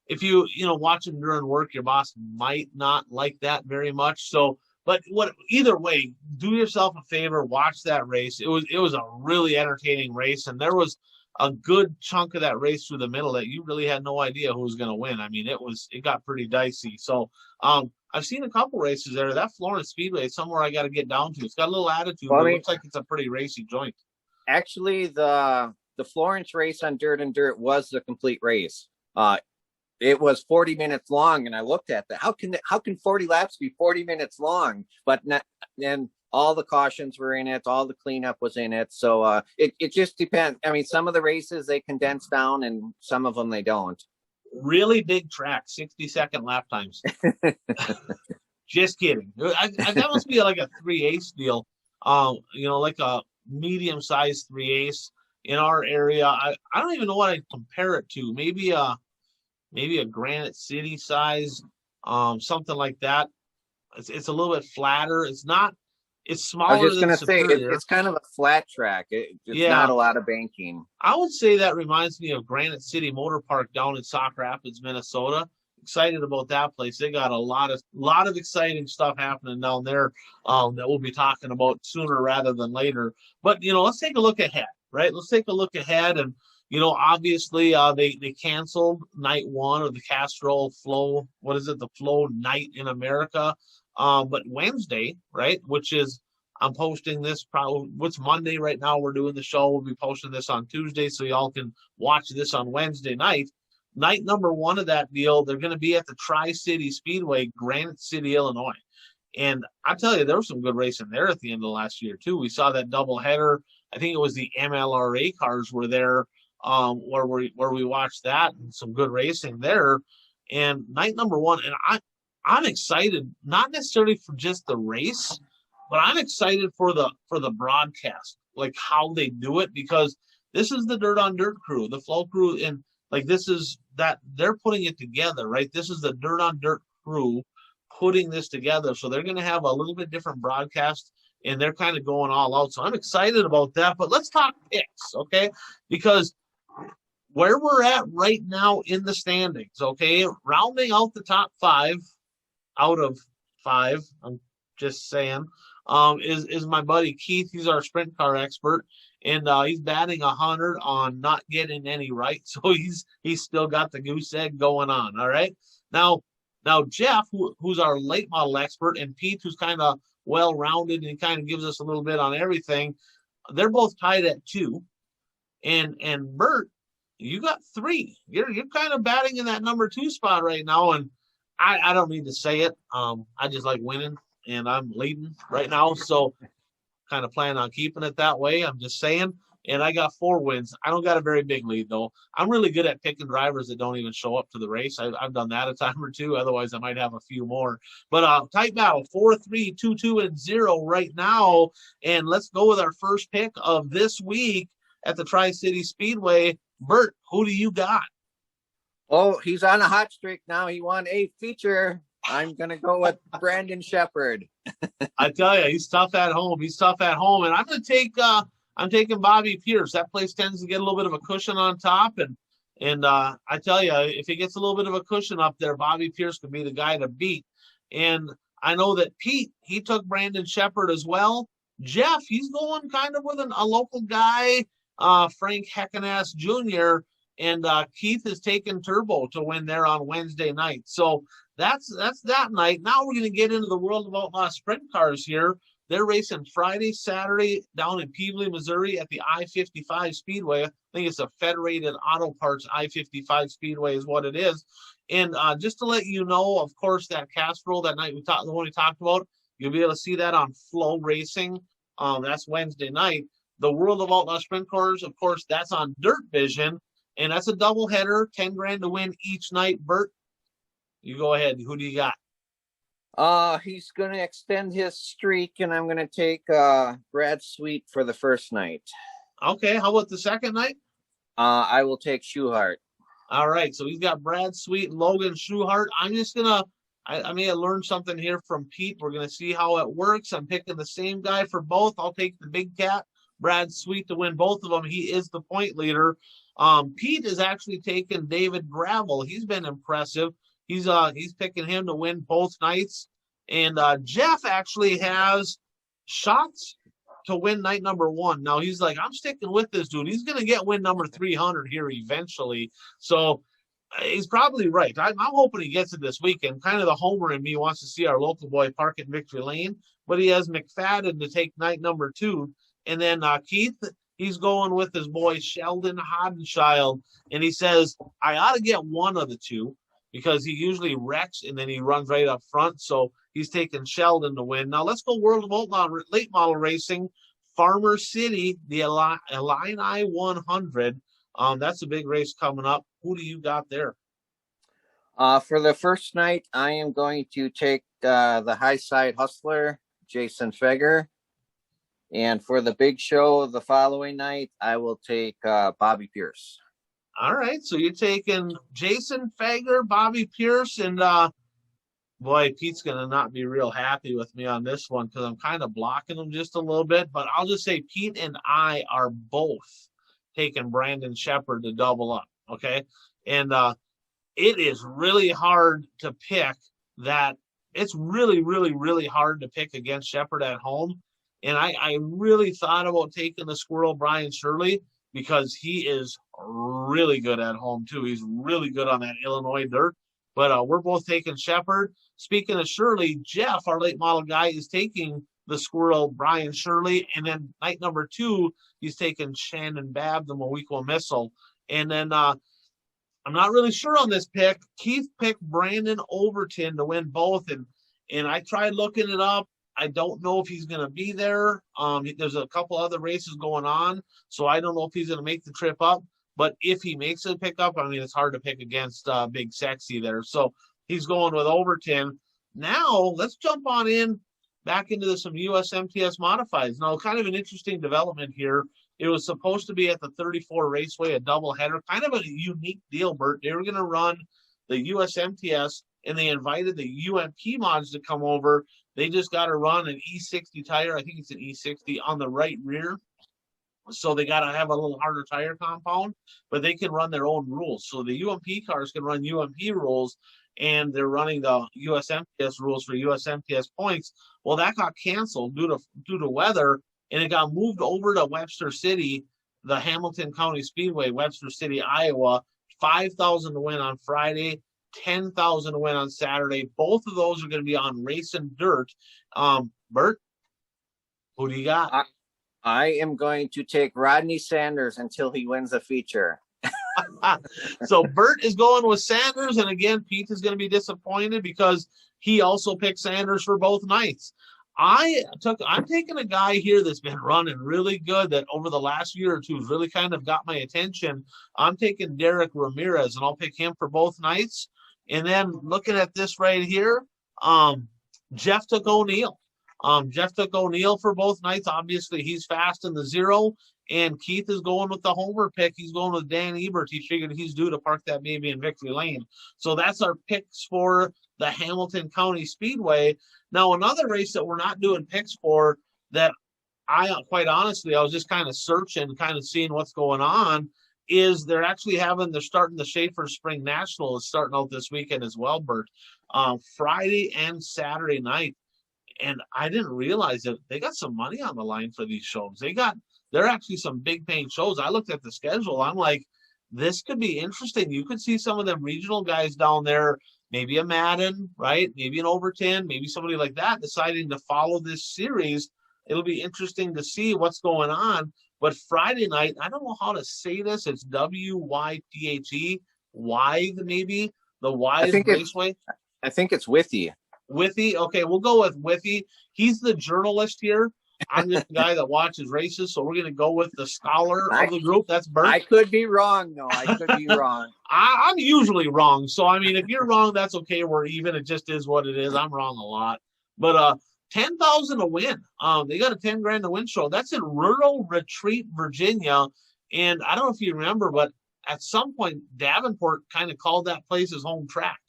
if you watch them during work, your boss might not like that very much. So, but either way, do yourself a favor, watch that race. It was a really entertaining race, and there was a good chunk of that race through the middle that you really had no idea who was going to win. I mean, it got pretty dicey. So I I've seen a couple races there. That Florence Speedway is somewhere I got to get down to. It's got a little attitude, Well, but it looks like it's a pretty racy joint. Actually, the Florence race on Dirt and Dirt was the complete race. It was 40 minutes long, and I looked at that. How can 40 laps be 40 minutes long? But then all the cautions were in it, all the cleanup was in it. So it just depends. I mean, some of the races they condense down, and some of them they don't. Really big track, 60-second lap times. Just kidding. That must be like a 3/8 deal. Like a medium-sized 3/8 in our area. I don't even know what I'd compare it to. Maybe a Granite City size, something like that. It's a little bit flatter. It's not. It's smaller. I was just than gonna say it's kind of a flat track. It's not a lot of banking. I would say that reminds me of Granite City Motor Park down in Sauk Rapids, Minnesota. Excited about that place. They got a lot of exciting stuff happening down there that we'll be talking about sooner rather than later. But let's take a look ahead, right? Let's take a look ahead, and obviously they canceled night one of the Castrol Flow. What is it? The Flow Night in America. But Wednesday, right? Which is I'm posting this probably. What's Monday right now? We're doing the show. We'll be posting this on Tuesday, so y'all can watch this on Wednesday night. Night number one of that deal, they're going to be at the Tri-City Speedway, Granite City, Illinois. And I tell you, there was some good racing there at the end of last year, too. We saw that doubleheader. I think it was the MLRA cars were there where we watched that, and some good racing there. And night number one, and I'm excited, not necessarily for just the race, but I'm excited for the broadcast, like how they do it, because this is the Dirt on Dirt crew, the Flow crew, and like this is that they're putting it together, right? This is the Dirt on Dirt crew putting this together. So they're going to have a little bit different broadcast, and they're kind of going all out. So I'm excited about that. But let's talk picks, okay? Because where we're at right now in the standings, okay, rounding out the top 5 out of 5, I'm just saying, is my buddy Keith. He's our sprint car expert. And he's batting 100 on not getting any right, so he's still got the goose egg going on. All right, now Jeff, who's our late model expert, and Pete, who's kind of well rounded and kind of gives us a little bit on everything. They're both tied at 2, and Bert, you got 3. You're kind of batting in that number 2 spot right now, and I don't need to say it. I just like winning, and I'm leading right now, so. Kind of plan on keeping it that way. I'm just saying. And I got 4 wins. I don't got a very big lead, though. I'm really good at picking drivers that don't even show up to the race. I've done that a time or two. Otherwise, I might have a few more. But tight battle, 4-3, 2-2, and 0 right now. And let's go with our first pick of this week at the Tri-City Speedway. Bert, who do you got? Oh, he's on a hot streak now. He won a feature. I'm going to go with Brandon Shepard. I tell you, he's tough at home. And I'm going to take I'm taking Bobby Pierce. That place tends to get a little bit of a cushion on top. And I tell you, if he gets a little bit of a cushion up there, Bobby Pierce could be the guy to beat. And I know that Pete, he took Brandon Shepard as well. Jeff, he's going kind of with a local guy, Frank Heckenass Jr., and Keith has taken Turbo to win there on Wednesday night. So that's that night. Now we're going to get into the World of Outlaw sprint cars here. They're racing Friday, Saturday down in Peebly, Missouri at the I-55 Speedway. I think it's a Federated Auto Parts I-55 Speedway is what it is. And just to let you know, of course, that Castrol that night the one we talked about, you'll be able to see that on Flow Racing. That's Wednesday night. The World of Outlaw sprint cars, of course, that's on Dirt Vision. And that's a double header, 10 grand to win each night. Bert, you go ahead. Who do you got? He's going to extend his streak, and I'm going to take Brad Sweet for the first night. Okay, how about the second night? I will take Schuhart. All right, so he's got Brad Sweet, Logan Schuhart. I'm just going to, I may have learned something here from Pete. We're going to see how it works. I'm picking the same guy for both. I'll take the big cat, Brad Sweet, to win both of them. He is the point leader. Pete is actually taking David Gravel. He's been impressive. He's picking him to win both nights. And Jeff actually has shots to win night number 1. Now he's like, I'm sticking with this dude. He's going to get win number 300 here eventually. So He's probably right. I'm hoping he gets it this weekend. Kind of the homer in me wants to see our local boy park at Victory Lane, but he has McFadden to take night number 2. And then Keith, he's going with his boy Sheldon Hodenschild, and he says, I ought to get one of the two because he usually wrecks and then he runs right up front. So he's taking Sheldon to win. Now let's go World of Outlaw late model racing. Farmer City, the Illini 100. That's a big race coming up. Who do you got there? For the first night, I am going to take the High Side Hustler, Jason Feger. And for the big show the following night, I will take Bobby Pierce. All right, so you're taking Jason Feger, Bobby Pierce, and boy, Pete's going to not be real happy with me on this one because I'm kind of blocking him just a little bit. But I'll just say Pete and I are both taking Brandon Shepard to double up, okay? And it is really hard to pick that. It's really, really, really hard to pick against Shepard at home. And I really thought about taking the Squirrel Brian Shirley because he is really good at home, too. He's really good on that Illinois dirt. But we're both taking Shepard. Speaking of Shirley, Jeff, our late model guy, is taking the Squirrel Brian Shirley. And then night number 2, he's taking Shannon Babb, the Moweaqua Missile. And then I'm not really sure on this pick. Keith picked Brandon Overton to win both. And I tried looking it up. I don't know if he's going to be there. There's a couple other races going on, so I don't know if he's going to make the trip up. But if he makes a pickup, I mean, it's hard to pick against Big Sexy there. So he's going with Overton. Now, let's jump on in back into some USMTS modifieds. Now, kind of an interesting development here. It was supposed to be at the 34 Raceway, a doubleheader, kind of a unique deal, Bert. They were going to run the USMTS, and they invited the UMP mods to come over. They just got to run an E60 tire. I think it's an E60 on the right rear. So they got to have a little harder tire compound, but they can run their own rules. So the UMP cars can run UMP rules, and they're running the USMTS rules for USMTS points. Well, that got canceled due to weather, and it got moved over to Webster City, the Hamilton County Speedway, Webster City, Iowa. 5,000 to win on Friday, 10,000 to win on Saturday. Both of those are going to be on Race and Dirt. Bert, who do you got? I am going to take Rodney Sanders until he wins a feature. So Bert is going with Sanders, and again, Pete is going to be disappointed because he also picked Sanders for both nights. I'm taking a guy here that's been running really good that over the last year or two has really kind of got my attention. I'm taking Derek Ramirez, and I'll pick him for both nights. And then looking at this right here, Jeff took O'Neill. Jeff took O'Neill for both nights. Obviously, he's fast in the 0. And Keith is going with the homer pick. He's going with Dan Ebert. He figured he's due to park that baby in Victory Lane. So that's our picks for the Hamilton County Speedway. Now, another race that we're not doing picks for that quite honestly, I was just kind of searching, kind of seeing what's going on, is they're starting the Schaefer Spring National is starting out this weekend as well, Bert. Friday and Saturday night. And I didn't realize that they got some money on the line for these shows. They're actually some big paying shows. I looked at the schedule. I'm like, this could be interesting. You could see some of them regional guys down there, maybe a Madden, right? Maybe an Overton, maybe somebody like that deciding to follow this series. It'll be interesting to see what's going on. But Friday night, I don't know how to say this. It's Wythe, Wythe maybe? The Wythe Raceway? I think it's Withy. Withy? Okay, we'll go with Withy. He's the journalist here. I'm just the guy that watches races, so we're going to go with the scholar of the group. That's Bert. I could be wrong, though. I could be wrong. I'm usually wrong. So, I mean, if you're wrong, that's okay. We're even. It just is what it is. I'm wrong a lot. But 10,000 to win. They got a 10 grand to win show. That's in Rural Retreat, Virginia. And I don't know if you remember, but at some point, Davenport kind of called that place his home track.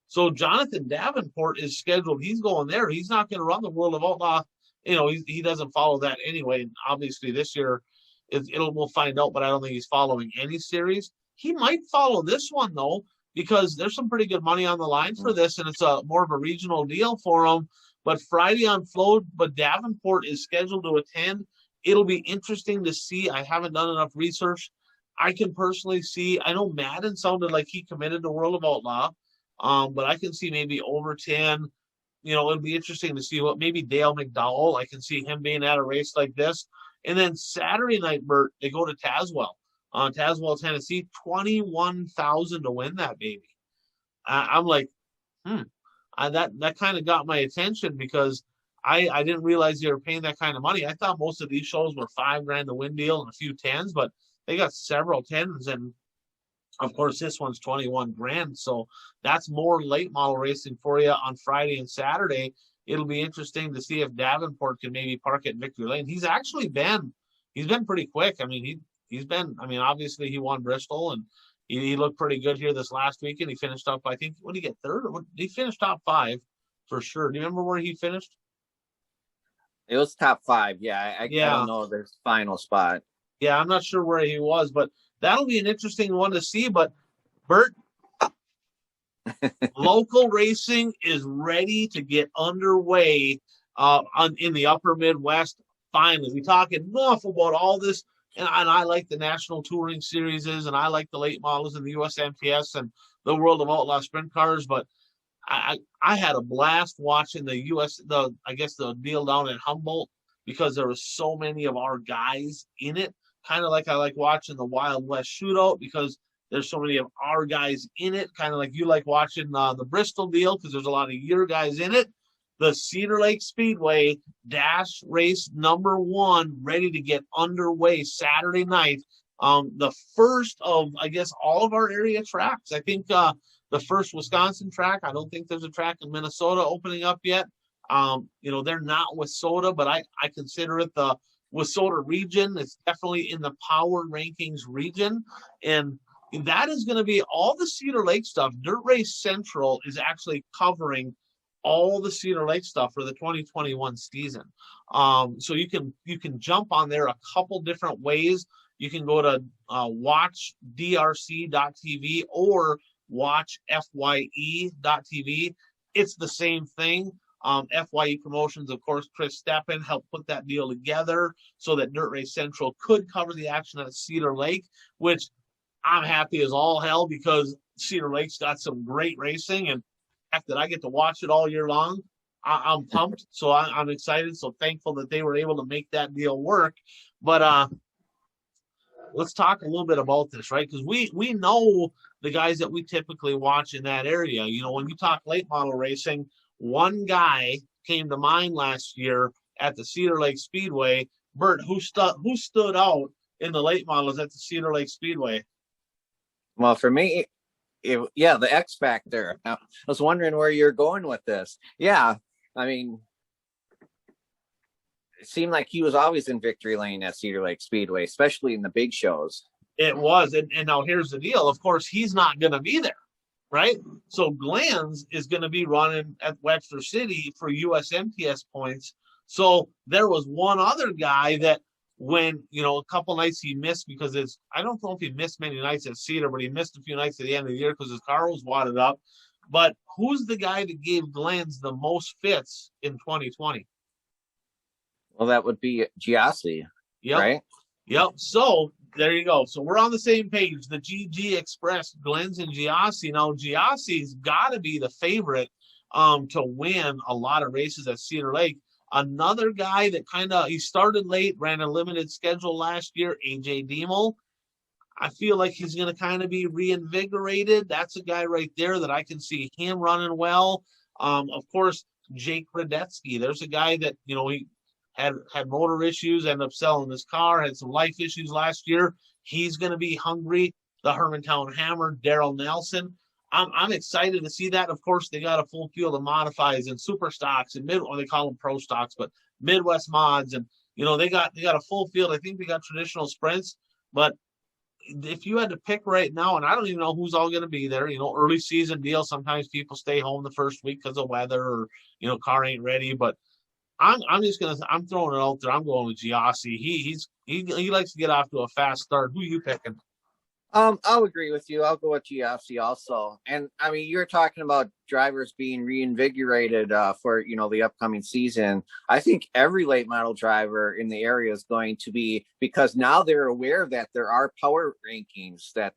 So Jonathan Davenport is scheduled. He's going there. He's not going to run the World of Outlaw. You know, he doesn't follow that anyway. And obviously this year, we'll find out, but I don't think he's following any series. He might follow this one, though, because there's some pretty good money on the line for this, and it's more of a regional deal for him. But Friday on Flow, but Davenport is scheduled to attend. It'll be interesting to see. I haven't done enough research. I can personally see, I know Madden sounded like he committed to World of Outlaw, but I can see maybe Overton. It'd be interesting to see what maybe Dale McDowell. I can see him being at a race like this. And then Saturday night, Bert, they go to Tazewell, Tennessee, 21,000 to win that baby. I'm like, that kind of got my attention because I didn't realize they were paying that kind of money. I thought most of these shows were $5,000 to win deal and a few tens, but they got several tens, and of course this one's 21 grand. So that's more late model racing for you on Friday and Saturday. It'll be interesting to see if Davenport can maybe park at Victory Lane. He's been pretty quick. I mean, obviously he won Bristol and he looked pretty good here this last weekend. He finished up, I think, what did he get, third? He finished top 5 for sure. Do you remember where he finished? It was top 5. Yeah. I don't know the final spot. Yeah, I'm not sure where he was, but that'll be an interesting one to see. But Bert, local racing is ready to get underway in the upper Midwest. Finally, we talk enough about all this, and I like the National Touring Series, and I like the late models and the USMTS and the World of Outlaw sprint cars. But I had a blast watching the deal down in Humboldt because there were so many of our guys in it. Kind of like I like watching the Wild West Shootout because there's so many of our guys in it. Kind of like you like watching the Bristol deal because there's a lot of your guys in it. The Cedar Lake Speedway Dash Race number 1 ready to get underway Saturday night. The first of, I guess, all of our area tracks. I think the first Wisconsin track. I don't think there's a track in Minnesota opening up yet. They're not Wissota, but I consider it the Wissota region. It's definitely in the power rankings region. And that is going to be all the Cedar Lake stuff. Dirt Race Central is actually covering all the Cedar Lake stuff for the 2021 season. So you can jump on there a couple different ways. You can go to watchdrc.tv or watchfye.tv. It's the same thing. FYE Promotions, of course, Chris Steppen helped put that deal together so that Dirt Race Central could cover the action at Cedar Lake, which I'm happy as all hell because Cedar Lake's got some great racing, and the fact that I get to watch it all year long, I'm pumped. So I'm excited. So thankful that they were able to make that deal work. But let's talk a little bit about this, right? Because we know the guys that we typically watch in that area. When you talk late model racing, one guy came to mind last year at the Cedar Lake Speedway. Bert, who stood out in the late models at the Cedar Lake Speedway? Well, for me, the X Factor. I was wondering where you're going with this. Yeah, I mean, it seemed like he was always in victory lane at Cedar Lake Speedway, especially in the big shows. It was, and now here's the deal. Of course, he's not going to be there. Right? So Glenn's is going to be running at Webster City for USMTS points. So there was one other guy that when, a couple nights he missed because I don't know if he missed many nights at Cedar, but he missed a few nights at the end of the year because his car was wadded up. But who's the guy that gave Glenn's the most fits in 2020? Well, that would be Giassi, right? Yep. So there you go. So we're on the same page. The GG Express, Glenn's and Giassi. Now, Giassi's got to be the favorite to win a lot of races at Cedar Lake. Another guy that he started late, ran a limited schedule last year, AJ Demel. I feel like he's going to kind of be reinvigorated. That's a guy right there that I can see him running well. Of course, Jake Radetsky. There's a guy that, he had motor issues, ended up selling his car, had some life issues last year. He's going to be hungry. The Hermantown Hammer, Daryl Nelson. I'm excited to see that. Of course, they got a full field of modifies and super stocks and they call them pro stocks, but Midwest mods. And, they got a full field. I think they got traditional sprints, but if you had to pick right now, and I don't even know who's all going to be there, early season deal. Sometimes people stay home the first week because of weather or, car ain't ready, but I'm throwing it out there. I'm going with Giassi. He likes to get off to a fast start. Who are you picking? I'll agree with you. I'll go with GFC also. And I mean, you're talking about drivers being reinvigorated for the upcoming season. I think every late model driver in the area is going to be, because now they're aware that there are power rankings that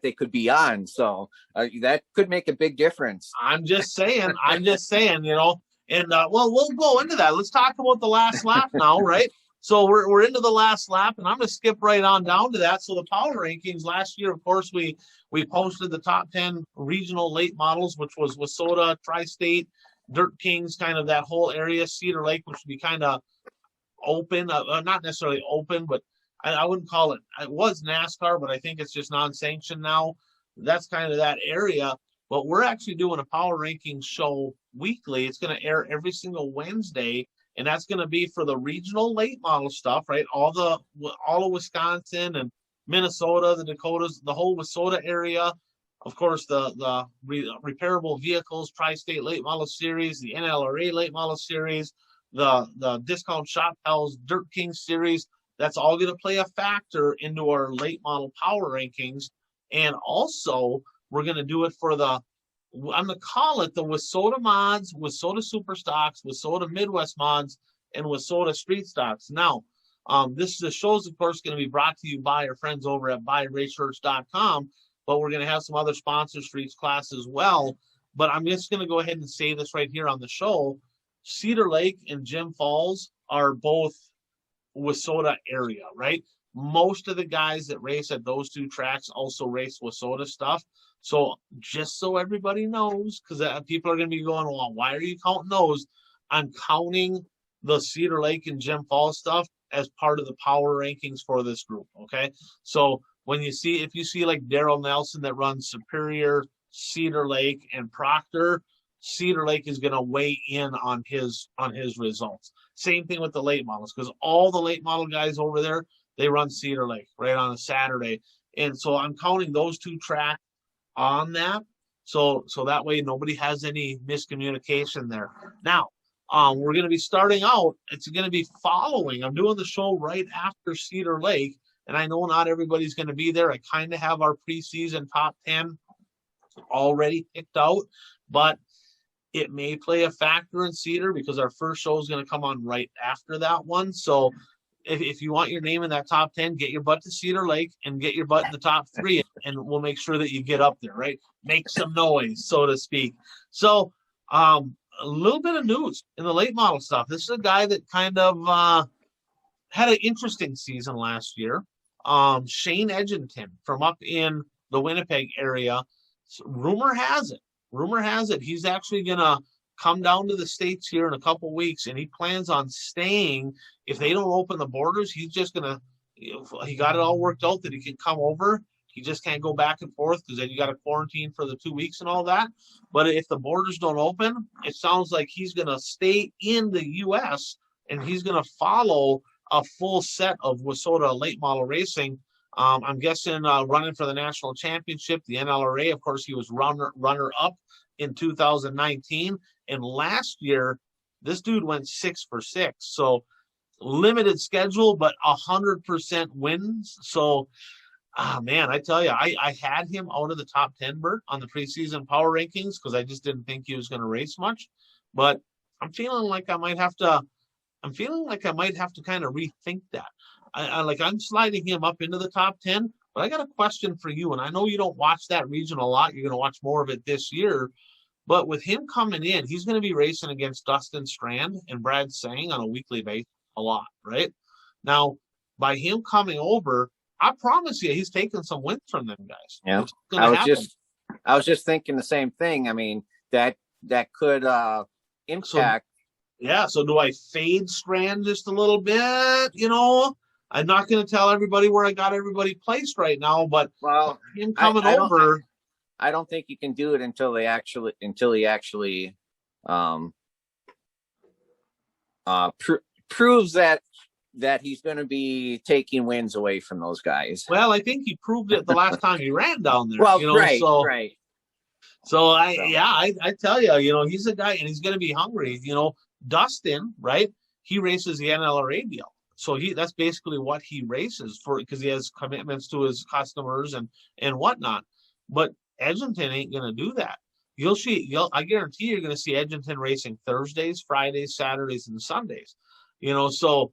they could be on. So that could make a big difference. I'm just saying, and well, we'll go into that. Let's talk about the last lap now, right? So we're into the last lap, and I'm going to skip right on down to that. So the power rankings last year, of course, we posted the top 10 regional late models, which was Wissota, Tri-State, Dirt Kings, kind of that whole area, Cedar Lake, which would be kind of open, not necessarily open, but I wouldn't call it. It was NASCAR, but I think it's just non-sanctioned now. That's kind of that area. But we're actually doing a power rankings show weekly. It's going to air every single Wednesday. And that's going to be for the regional late model stuff, right? All of Wisconsin and Minnesota, the Dakotas, the whole Wissota area. Of course, the repairable vehicles, Tri-State Late Model Series, the NLRA Late Model Series, the Discount Shop Pals Dirt King Series. That's all going to play a factor into our late model power rankings. And also, we're going to do it for I'm going to call it the Wissota Mods, Wissota Super Stocks, Wissota Midwest Mods, and Wissota Street Stocks. Now, the show's, of course, going to be brought to you by our friends over at buyraceshirts.com, but we're going to have some other sponsors for each class as well. But I'm just going to go ahead and say this right here on the show. Cedar Lake and Jim Falls are both Wissota area, right? Most of the guys that race at those two tracks also race Wissota stuff. So just so everybody knows, because people are going to be going, well, why are you counting those? I'm counting the Cedar Lake and Jim Falls stuff as part of the power rankings for this group, okay? So if you see like Daryl Nelson that runs Superior, Cedar Lake, and Proctor, Cedar Lake is going to weigh in on his results. Same thing with the late models, because all the late model guys over there, they run Cedar Lake right on a Saturday. And so I'm counting those two tracks on that. So that way nobody has any miscommunication there. Now, we're going to be starting out. It's going to be following. I'm doing the show right after Cedar Lake, and I know not everybody's going to be there. I kind of have our preseason top 10 already picked out, but it may play a factor in Cedar because our first show is going to come on right after that one. So if you want your name in that top 10, get your butt to Cedar Lake and get your butt in the top 3, and we'll make sure that you get up there, right? Make some noise, so to speak. So a little bit of news in the late model stuff. This is a guy that kind of had an interesting season last year. Shane Edgington from up in the Winnipeg area. Rumor has it he's actually going to come down to the States here in a couple weeks, and he plans on staying. If they don't open the borders, he's just going to, he got it all worked out that he can come over. He just can't go back and forth because then you got to quarantine for the 2 weeks and all that. But if the borders don't open, it sounds like he's going to stay in the U.S. and he's going to follow a full set of Wissota late model racing. I'm guessing running for the national championship, the NLRA. Of course, he was runner up in 2019. And last year, this dude went 6 for 6. So limited schedule, but 100% wins. So, man, I tell you, I had him out of the top 10, Bert, on the preseason power rankings because I just didn't think he was going to race much. But I'm feeling like I might have to kind of rethink that. I'm sliding him up into the top 10, but I got a question for you. And I know you don't watch that region a lot. You're going to watch more of it this year. But with him coming in, he's going to be racing against Dustin Strand and Brad Sang on a weekly basis a lot, right? Now, by him coming over, I promise you, he's taking some wins from them guys. Yeah, I was just thinking the same thing. I mean, that could impact. So do I fade Strand just a little bit? I'm not going to tell everybody where I got everybody placed right now, but him coming over. I don't think you can do it until he actually proves that he's going to be taking wins away from those guys. Well, I think he proved it the last time he ran down there. Well, right. So I tell you, he's a guy and he's going to be hungry. Dustin, right? He races the NLRA deal. that's basically what he races for, because he has commitments to his customers and whatnot. But Edgington ain't going to do that. I guarantee you're going to see Edgington racing Thursdays, Fridays, Saturdays, and Sundays. So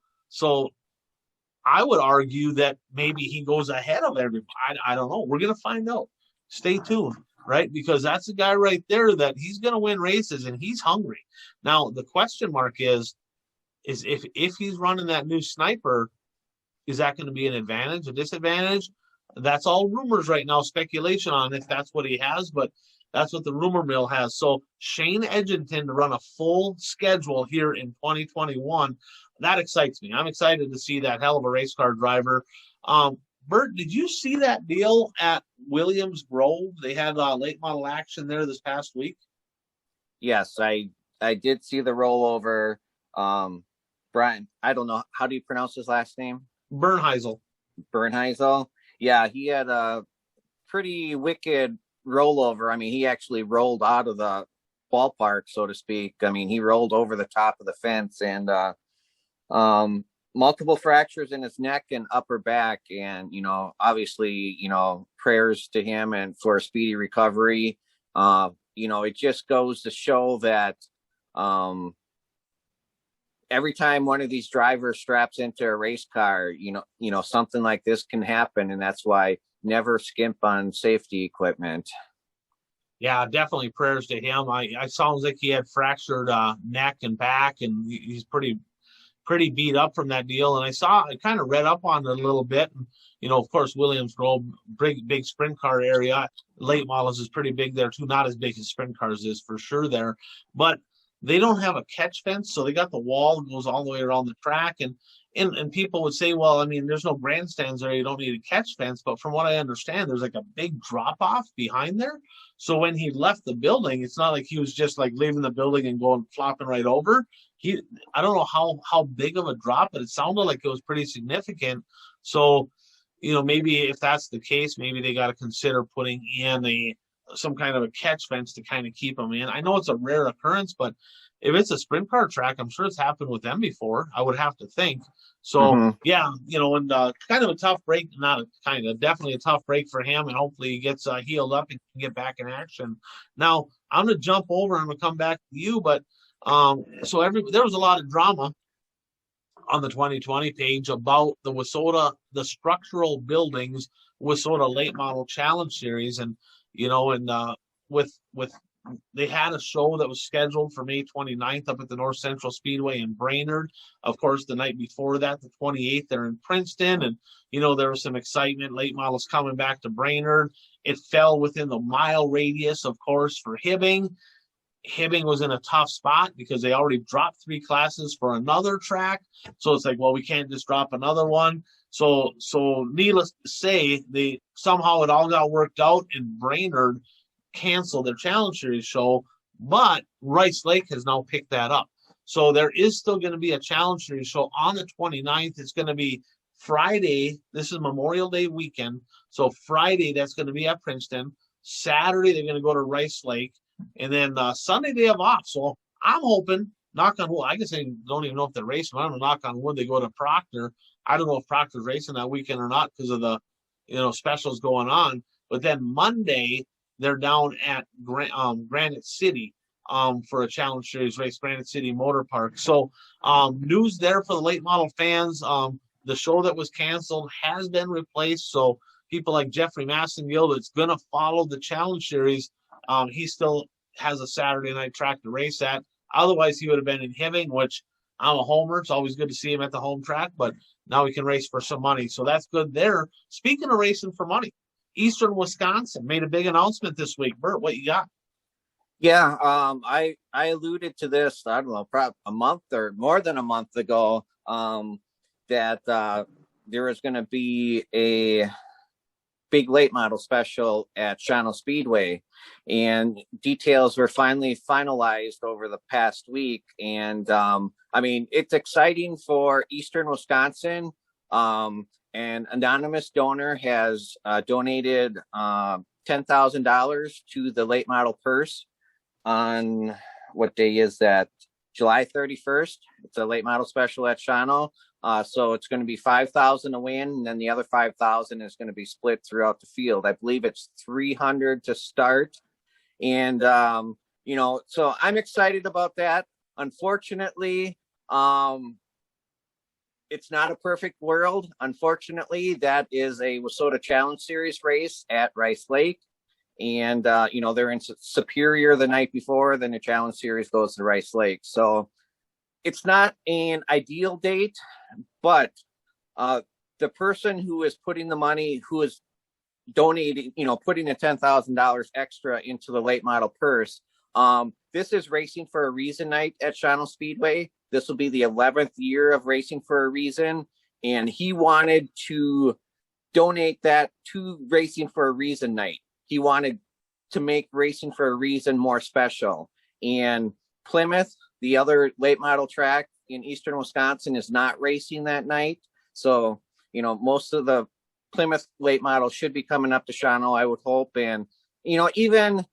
I would argue that maybe he goes ahead of everybody. I don't know. We're going to find out. Stay tuned, right? Because that's a guy right there that he's going to win races and he's hungry. Now, the question mark is if he's running that new sniper, is that going to be an advantage, a disadvantage? That's all rumors right now, speculation on if that's what he has, but that's what the rumor mill has. So Shane Edgington to run a full schedule here in 2021, that excites me. I'm excited to see that hell of a race car driver. Bert, did you see that deal at Williams Grove? They had late model action there this past week. Yes, I did see the rollover. Brian, I don't know, how do you pronounce his last name? Bernheisel. Yeah, he had a pretty wicked rollover. I mean, he actually rolled out of the ballpark, so to speak. I mean, he rolled over the top of the fence and multiple fractures in his neck and upper back. And, obviously, prayers to him and for a speedy recovery. It just goes to show that every time one of these drivers straps into a race car, something like this can happen. And that's why never skimp on safety equipment. Yeah, definitely prayers to him. I sounds like he had fractured neck and back, and he's pretty beat up from that deal. And I kind of read up on it a little bit. And, of course, Williams Grove, big sprint car area. Late models is pretty big there too. Not as big as sprint cars is for sure there, but they don't have a catch fence, so they got the wall that goes all the way around the track. And people would say, well, I mean, there's no grandstands there, you don't need a catch fence. But from what I understand, there's like a big drop off behind there. So when he left the building, it's not like he was just like leaving the building and going flopping right over. I don't know how big of a drop, but it sounded like it was pretty significant. So, maybe if that's the case, maybe they got to consider putting in some kind of a catch fence to kind of keep them in. I know it's a rare occurrence, but if it's a sprint car track, I'm sure it's happened with them before, I would have to think. So, yeah, and kind of a tough break, definitely a tough break for him, and hopefully he gets healed up and can get back in action. Now, I'm going to jump over and I'm going to come back to you, but there was a lot of drama on the 2020 page about the structural buildings Wissota Late Model Challenge Series, and with they had a show that was scheduled for May 29th up at the North Central Speedway in Brainerd. Of course, the night before that, the 28th, they're in Princeton, and there was some excitement. Late models coming back to Brainerd. It fell within the mile radius, of course, for Hibbing. Hibbing was in a tough spot because they already dropped 3 classes for another track. So it's like, well, we can't just drop another one. So needless to say, somehow it all got worked out, and Brainerd canceled their Challenge Series show, but Rice Lake has now picked that up. So there is still going to be a Challenge Series show on the 29th. It's going to be Friday. This is Memorial Day weekend. So Friday, that's going to be at Princeton. Saturday, they're going to go to Rice Lake. And then Sunday, they have off. So I'm hoping, knock on wood, I guess I don't even know if they're racing. I'm going to knock on wood, they go to Proctor. I don't know if Proctor's racing that weekend or not because of the specials going on. But then Monday, they're down at Granite City for a Challenge Series race, Granite City Motor Park. So news there for the late model fans. The show that was canceled has been replaced. So people like Jeffrey Massengill that's going to follow the Challenge Series, he still has a Saturday night track to race at. Otherwise, he would have been in Hibbing, which I'm a homer. It's always good to see him at the home track, but now he can race for some money. So that's good there. Speaking of racing for money, Eastern Wisconsin made a big announcement this week. Bert, what you got? Yeah, I alluded to this, I don't know, probably a month or more than a month ago, that there was going to be a big late model special at Shawano Speedway, and details were finally finalized over the past week. And it's exciting for Eastern Wisconsin. An anonymous donor has donated $10,000 to the late model purse on what day is that? July 31st. It's a late model special at Shawano. So it's going to be 5,000 to win, and then the other 5,000 is going to be split throughout the field. I believe it's 300 to start. And, so I'm excited about that. Unfortunately, it's not a perfect world. Unfortunately, that is a Wissota Challenge Series race at Rice Lake. And, they're in Superior the night before, then the Challenge Series goes to Rice Lake. So it's not an ideal date, but the person who is putting the money, who is donating, putting the $10,000 extra into the late model purse, this is Racing for a Reason night at Shawano Speedway. This will be the 11th year of Racing for a Reason, and he wanted to donate that to Racing for a Reason night. He wanted to make Racing for a Reason more special. And Plymouth, the other late model track in eastern Wisconsin, is not racing that night. So, most of the Plymouth late model should be coming up to Shawano, I would hope. And, even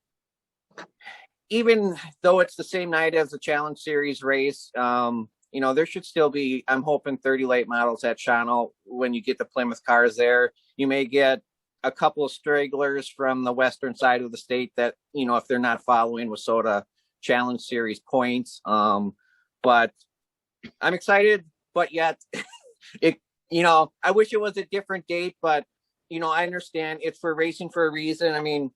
though it's the same night as the Challenge Series race, there should still be, I'm hoping, 30 late models at Shawano when you get the Plymouth cars there. You may get a couple of stragglers from the western side of the state that, if they're not following Wissota Challenge Series points. But I'm excited, but yet I wish it was a different date, but, I understand it's for Racing for a Reason. I mean,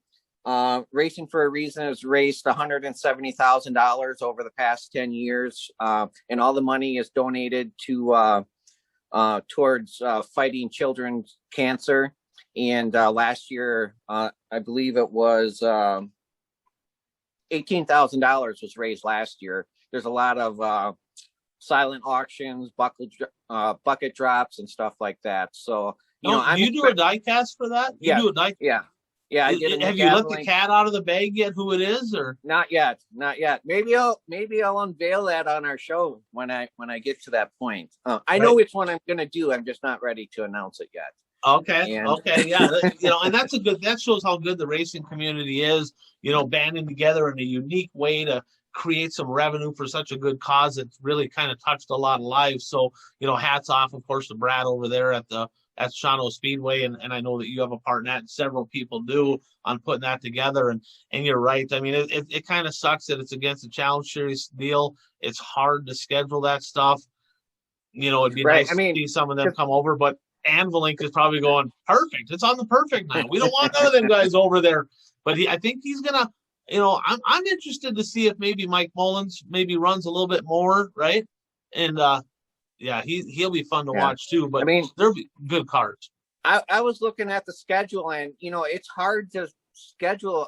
Racing for a Reason has raised $170,000 over the past 10 years. And all the money is donated to, towards fighting children's cancer. And last year, I believe it was $18,000 was raised last year. There's a lot of silent auctions, bucket drops, and stuff like that. So, you do a diecast for that? You do a die? Yeah. I did. Have you let the cat out of the bag yet? Who it is, or not yet? Not yet. Maybe I'll unveil that on our show when I get to that point. I know which one I'm going to do. I'm just not ready to announce it yet. Okay. Yeah. And that shows how good the racing community is, banding together in a unique way to create some revenue for such a good cause. It's really kind of touched a lot of lives. So, hats off, of course, to Brad over there at Shawano Speedway. And I know that you have a part in that, and several people do, on putting that together. And you're right. I mean, it kind of sucks that it's against the Challenge Series deal. It's hard to schedule that stuff. It'd be nice to see some of them come over, but Anvilink is probably going, perfect. It's on the perfect night. We don't want none of them guys over there. But I think he's gonna, I'm interested to see if maybe Mike Mullins maybe runs a little bit more, right? And he'll be fun to watch too. But there'll be good cards. I was looking at the schedule, and it's hard to schedule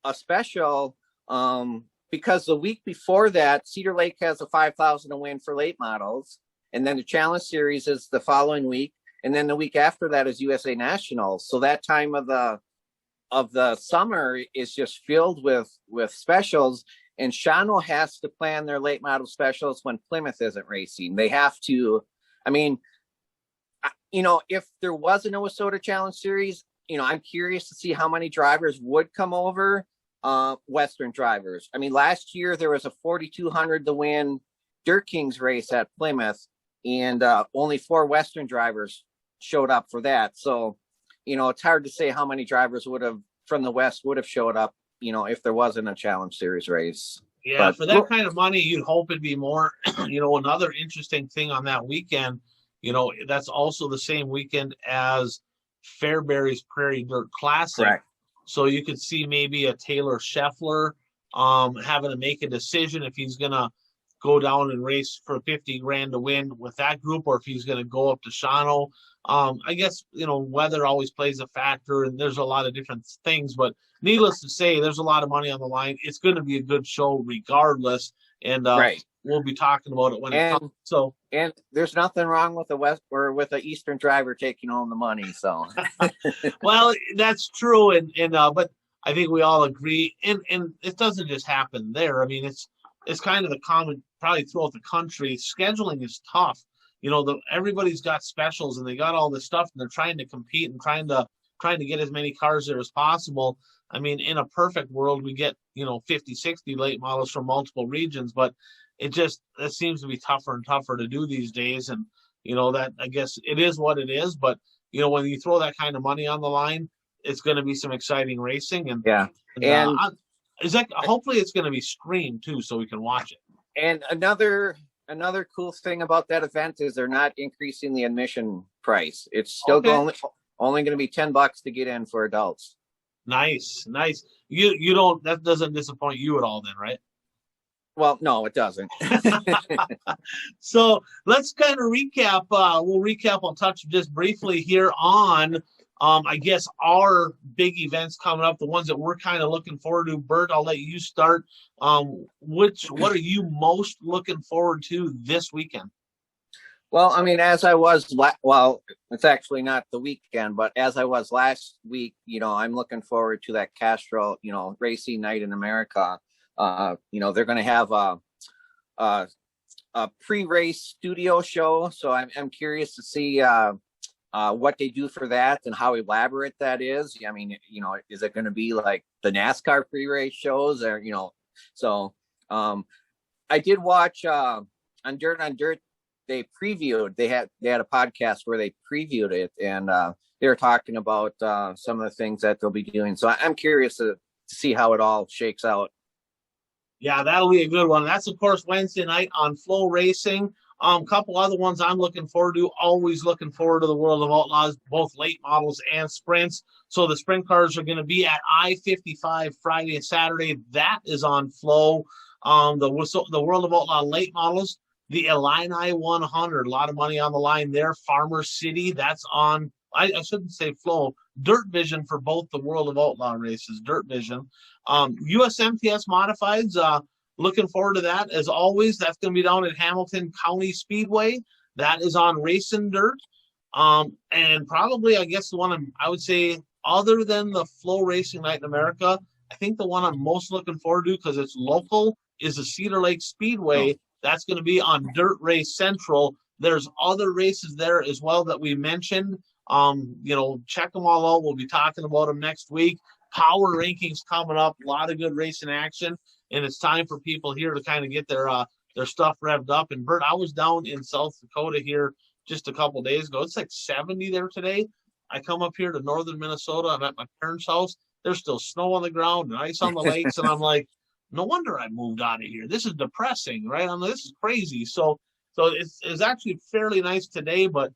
a special because the week before that, Cedar Lake has a 5,000 to win for late models. And then the Challenge Series is the following week. And then the week after that is USA Nationals. So that time of the summer is just filled with specials. And Shawano has to plan their late model specials when Plymouth isn't racing. They have to, if there wasn't a Wissota Challenge Series, I'm curious to see how many drivers would come over, Western drivers. Last year there was a 4,200 to win Dirt Kings race at Plymouth. And only 4 Western drivers showed up for that. So, it's hard to say how many drivers from the West would have showed up, if there wasn't a Challenge Series race. Yeah, but for that kind of money, you'd hope it'd be more. Another interesting thing on that weekend, that's also the same weekend as Fairbury's Prairie Dirt Classic. Correct. So you could see maybe a Taylor Scheffler having to make a decision if he's going to go down and race for 50 grand to win with that group, or if he's going to go up to Shawano. I guess, weather always plays a factor, and there's a lot of different things, but needless to say, there's a lot of money on the line. It's going to be a good show regardless. And we'll be talking about it when it comes. So, and there's nothing wrong with the West or with the Eastern driver taking home the money. So, well, that's true. And but I think we all agree. And it doesn't just happen there. It's kind of the common, probably throughout the country. Scheduling is tough. Everybody's got specials and they got all this stuff, and they're trying to compete and trying to, trying to get as many cars there as possible. I mean, in a perfect world, we get, 50, 60 late models from multiple regions, but it seems to be tougher and tougher to do these days. And, that, I guess it is what it is. But, when you throw that kind of money on the line, it's going to be some exciting racing. And yeah. Hopefully it's going to be streamed too, so we can watch it. And another cool thing about that event is they're not increasing the admission price. It's still only going to be $10 to get in for adults. Nice. You don't, that doesn't disappoint you at all then, right? Well, no, it doesn't. So let's kind of recap. We'll recap. I'll touch just briefly here on, I guess, our big events coming up, the ones that we're kind of looking forward to. Bert, I'll let you start. What are you most looking forward to this weekend? Well, I mean, as I was, it's actually not the weekend, but as I was last week, I'm looking forward to that Castrol, Racing Night in America. They're going to have a pre-race studio show. So I'm curious to see what they do for that and how elaborate that is. I mean, is it going to be like the NASCAR pre-race shows or, so I did watch on Dirt on Dirt. They had a podcast where they previewed it, and they were talking about some of the things that they'll be doing. So I'm curious to see how it all shakes out. Yeah, that'll be a good one. That's, of course, Wednesday night on Flow Racing. Couple other ones I'm looking forward to. Always looking forward to the World of Outlaws, both late models and sprints. So the sprint cars are going to be at I-55 Friday and Saturday. That is on Flow. The World of Outlaw late models, the Illini 100, a lot of money on the line there. Farmer City, that's on, I shouldn't say Flow, Dirt Vision for both the World of Outlaw races, Dirt Vision. USMTS Modifieds, looking forward to that. As always, that's going to be down at Hamilton County Speedway. That is on Racing Dirt. And probably, I guess, the one I would say, other than the Flow Racing Night in America, I think the one I'm most looking forward to, because it's local, is the Cedar Lake Speedway. That's going to be on Dirt Race Central. There's other races there as well that we mentioned. Check them all out. We'll be talking about them next week. Power rankings coming up. A lot of good racing action. And it's time for people here to kind of get their stuff revved up. And Bert, I was down in South Dakota here just a couple of days ago. It's like 70 there today. I come up here to northern Minnesota. I'm at my parents' house. There's still snow on the ground and ice on the lakes. And I'm like, no wonder I moved out of here. This is depressing, right? This is crazy. So it's actually fairly nice today, but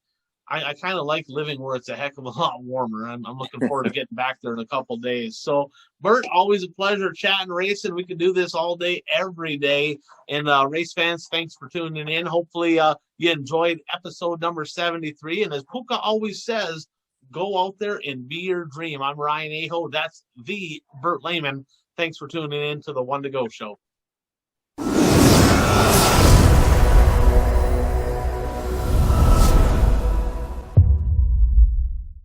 I kind of like living where it's a heck of a lot warmer. I'm looking forward to getting back there in a couple of days. So, Bert, always a pleasure chatting racing. We can do this all day, every day. And race fans, thanks for tuning in. Hopefully you enjoyed episode number 73. And as Puka always says, go out there and be your dream. I'm Ryan Aho. That's the Bert Lehman. Thanks for tuning in to the One to Go Show.